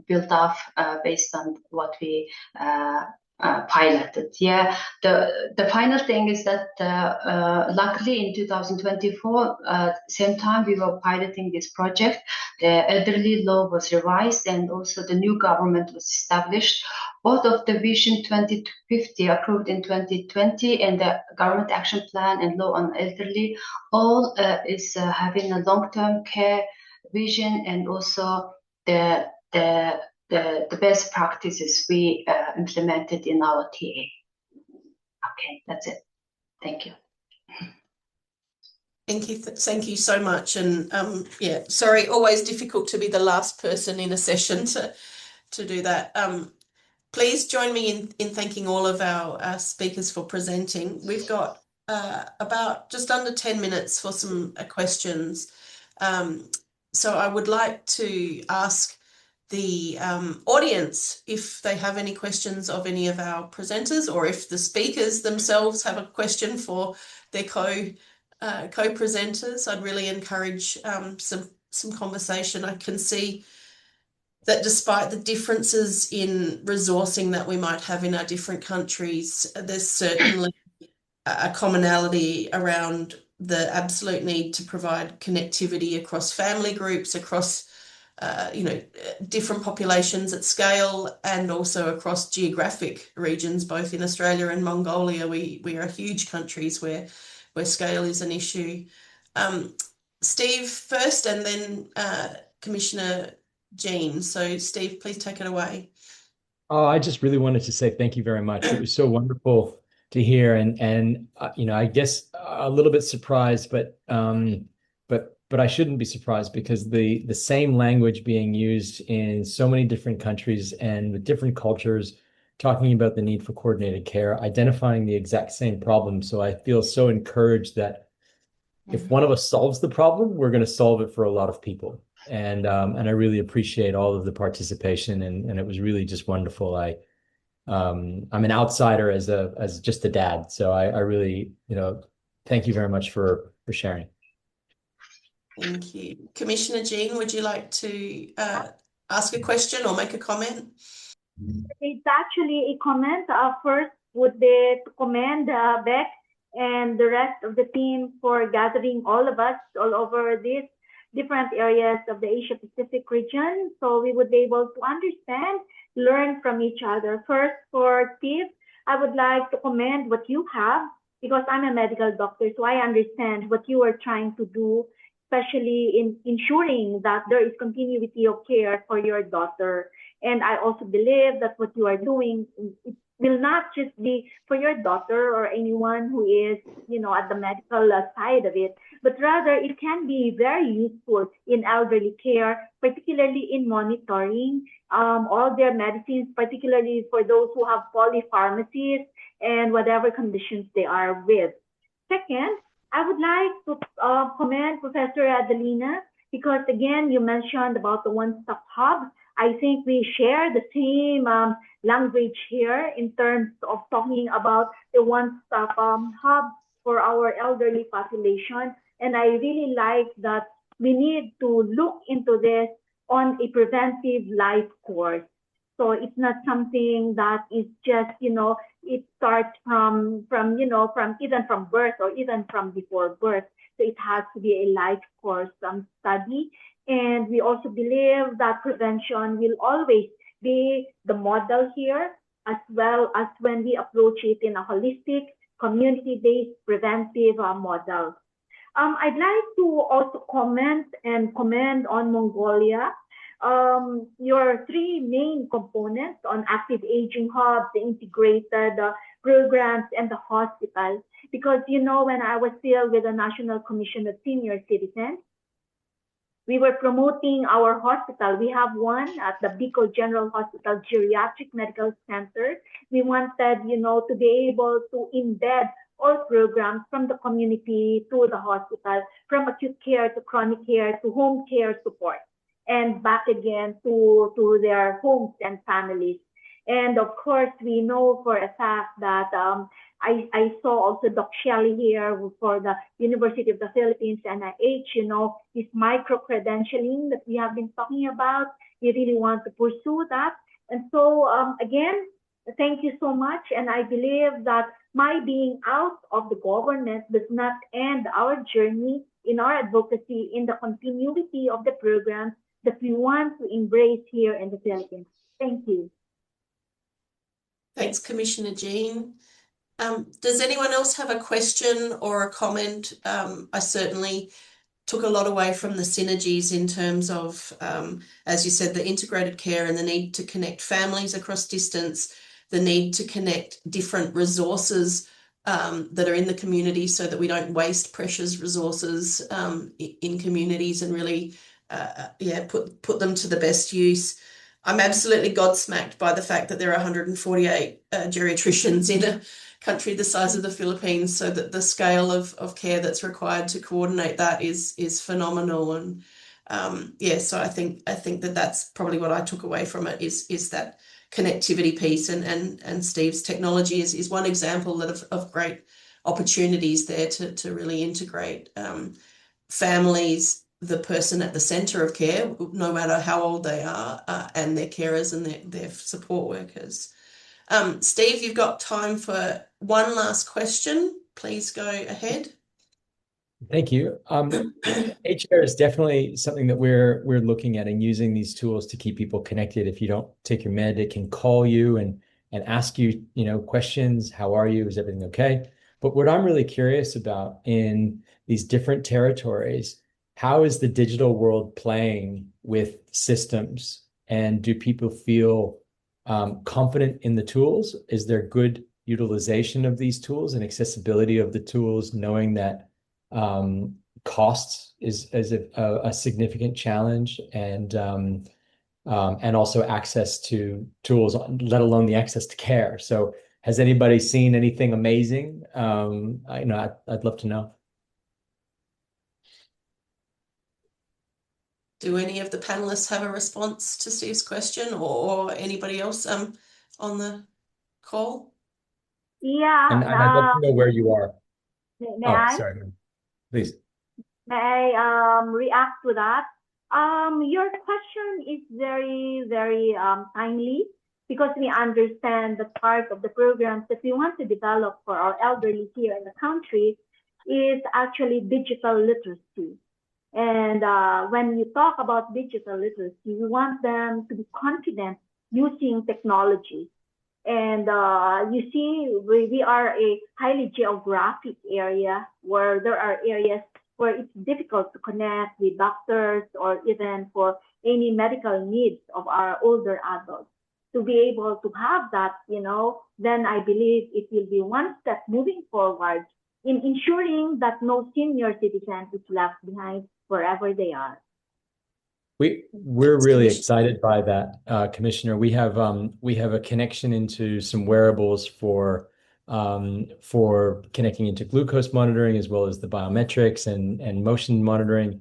build off based on what we piloted. Yeah, the final thing is that luckily in 2024, same time we were piloting this project, the elderly law was revised and also the new government was established. Both of the Vision 2050 approved in 2020 and the government action plan and law on elderly all is having a long-term care vision, and also the best practices we implemented in our TA. Okay, that's it. Thank you. Thank you so much. And yeah, sorry, always difficult to be the last person in a session to do that. Please join me in thanking all of our speakers for presenting. We've got about just under 10 minutes for some questions. So I would like to ask the audience if they have any questions of any of our presenters, or if the speakers themselves have a question for their co-presenters. I'd really encourage some conversation. I can see that despite the differences in resourcing that we might have in our different countries, there's certainly a commonality around the absolute need to provide connectivity across family groups, across different populations at scale, and also across geographic regions, both in Australia and Mongolia. We are huge countries where scale is an issue. Steve first, and then Commissioner Jean. So Steve, please take it away. Oh, I just really wanted to say thank you very much. It was so wonderful to hear, and I guess a little bit surprised, but I shouldn't be surprised, because the same language being used in so many different countries and with different cultures, talking about the need for coordinated care, identifying the exact same problem. So I feel so encouraged that if one of us solves the problem, we're going to solve it for a lot of people. And I really appreciate all of the participation, and it was really just wonderful. I'm an outsider as just a dad, so I really, thank you very much for sharing. Thank you. Commissioner Jean, would you like to ask a question or make a comment? It's actually a comment. First would be to commend Beck and the rest of the team for gathering all of us all over these different areas of the Asia Pacific region, so we would be able to understand, learn from each other. First, for Steve, I would like to commend what you have, because I'm a medical doctor, so I understand what you are trying to do, especially in ensuring that there is continuity of care for your daughter. And I also believe that what you are doing, it will not just be for your daughter or anyone who is, at the medical side of it, but rather it can be very useful in elderly care, particularly in monitoring all their medicines, particularly for those who have polypharmacies and whatever conditions they are with. Second, I would like to commend Professor Adelina, because again, you mentioned about the one-stop hub. I think we share the same language here in terms of talking about the one-stop hub for our elderly population. And I really like that we need to look into this on a preventive life course. So it's not something that is just, it starts from even from birth or even from before birth. So it has to be a life course study. And we also believe that prevention will always be the model here, as well as when we approach it in a holistic, community-based preventive model. I'd like to also comment and commend on Mongolia. Your three main components on active aging hub, the integrated programs, and the hospital. Because, you know, when I was still with the National Commission of Senior Citizens, we were promoting our hospital. We have one at the Bicol General Hospital Geriatric Medical Center. We wanted, you know, to be able to embed all programs from the community to the hospital, from acute care to chronic care to home care support, and back again to their homes and families. And of course, we know for a fact that I saw also Doc Shelley here for the University of the Philippines, NIH, you know, this micro-credentialing that we have been talking about. We really want to pursue that. And so, again, thank you so much. And I believe that my being out of the government does not end our journey in our advocacy in the continuity of the programs that we want to embrace here in the Philippines. Thank you. Thanks, Commissioner Jean. Does anyone else have a question or a comment? I certainly took a lot away from the synergies in terms of, as you said, the integrated care and the need to connect families across distance, the need to connect different resources that are in the community so that we don't waste precious resources in communities and really put them to the best use. I'm absolutely gobsmacked by the fact that there are 148 geriatricians in a country the size of the Philippines, so that the scale of care that's required to coordinate that is phenomenal. And so I think that that's probably what I took away from it is that connectivity piece, and Steve's technology is one example of great opportunities there to really integrate families, the person at the center of care, no matter how old they are, and their carers and their support workers. Steve, you've got time for one last question. Please go ahead. Thank you. HR is definitely something that we're looking at and using these tools to keep people connected. If you don't take your med, it can call you and ask you, questions. How are you? Is everything okay? But what I'm really curious about in these different territories, how is the digital world playing with systems? And do people feel confident in the tools? Is there good utilization of these tools and accessibility of the tools, knowing that costs is a significant challenge, and also access to tools, let alone the access to care? So has anybody seen anything amazing? I'd love to know. Do any of the panelists have a response to Steve's question, or anybody else on the call? Yeah. And I'd love to know where you are. May I? Sorry. Please. May I react to that? Your question is very, very timely, because we understand that part of the programs that we want to develop for our elderly here in the country is actually digital literacy. And when you talk about digital literacy, we want them to be confident using technology. And you see, we are a highly geographic area where there are areas where it's difficult to connect with doctors or even for any medical needs of our older adults. To be able to have that, then I believe it will be one step moving forward in ensuring that no senior citizen is left behind wherever they are. We're really excited by that, Commissioner. We have a connection into some wearables for connecting into glucose monitoring, as well as the biometrics and motion monitoring,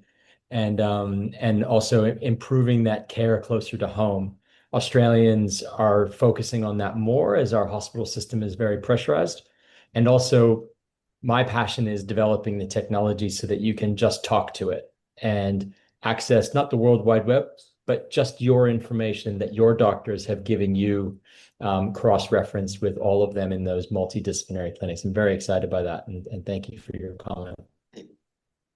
and also improving that care closer to home. Australians are focusing on that more, as our hospital system is very pressurized. And also, my passion is developing the technology so that you can just talk to it and access not the World Wide Web, but just your information that your doctors have given you, cross-referenced with all of them in those multidisciplinary clinics. I'm very excited by that, and thank you for your comment.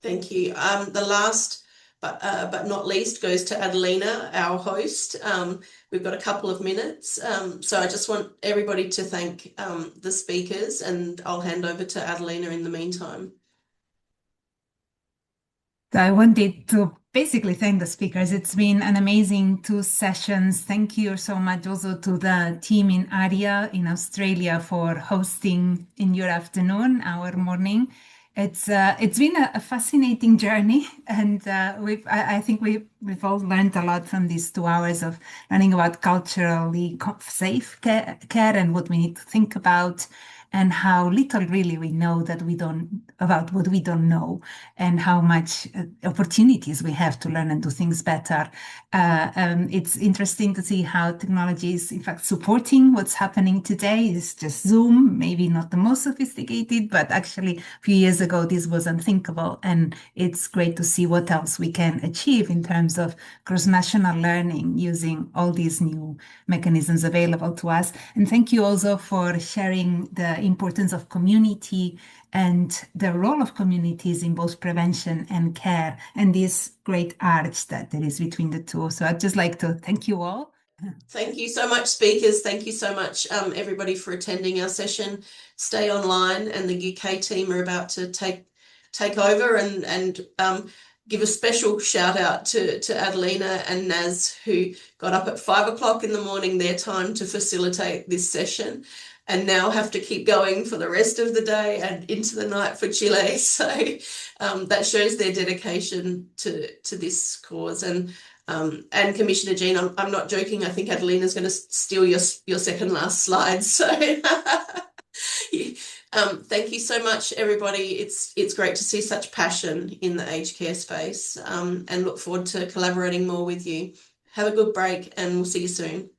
Thank you. The last but not least goes to Adelina, our host. We've got a couple of minutes, so I just want everybody to thank the speakers, and I'll hand over to Adelina in the meantime. I wanted to basically thank the speakers. It's been an amazing 2 sessions. Thank you so much also to the team in ARIIA in Australia for hosting in your afternoon, our morning. It's been a fascinating journey, and I think we've all learned a lot from these 2 hours of learning about culturally safe care and what we need to think about, and how little really we know that we don't about what we don't know, and how much opportunities we have to learn and do things better. It's interesting to see how technology is in fact supporting what's happening today. It's just Zoom, maybe not the most sophisticated, but actually a few years ago this was unthinkable, and it's great to see what else we can achieve in terms of cross-national learning using all these new mechanisms available to us. And thank you also for sharing the importance of community and the role of communities in both prevention and care, and this great arch that there is between the two. So I'd just like to thank you all. Thank you so much, speakers. Thank you so much, everybody, for attending our session. Stay online, and the UK team are about to take over and give a special shout out to Adelina and Naz, who got up at 5 o'clock in the morning their time to facilitate this session, and now have to keep going for the rest of the day and into the night for Chile. So that shows their dedication to this cause. And Commissioner Jean, I'm not joking. I think Adelina's going to steal your second last slide. So thank you so much, everybody. It's great to see such passion in the aged care space, and look forward to collaborating more with you. Have a good break, and we'll see you soon.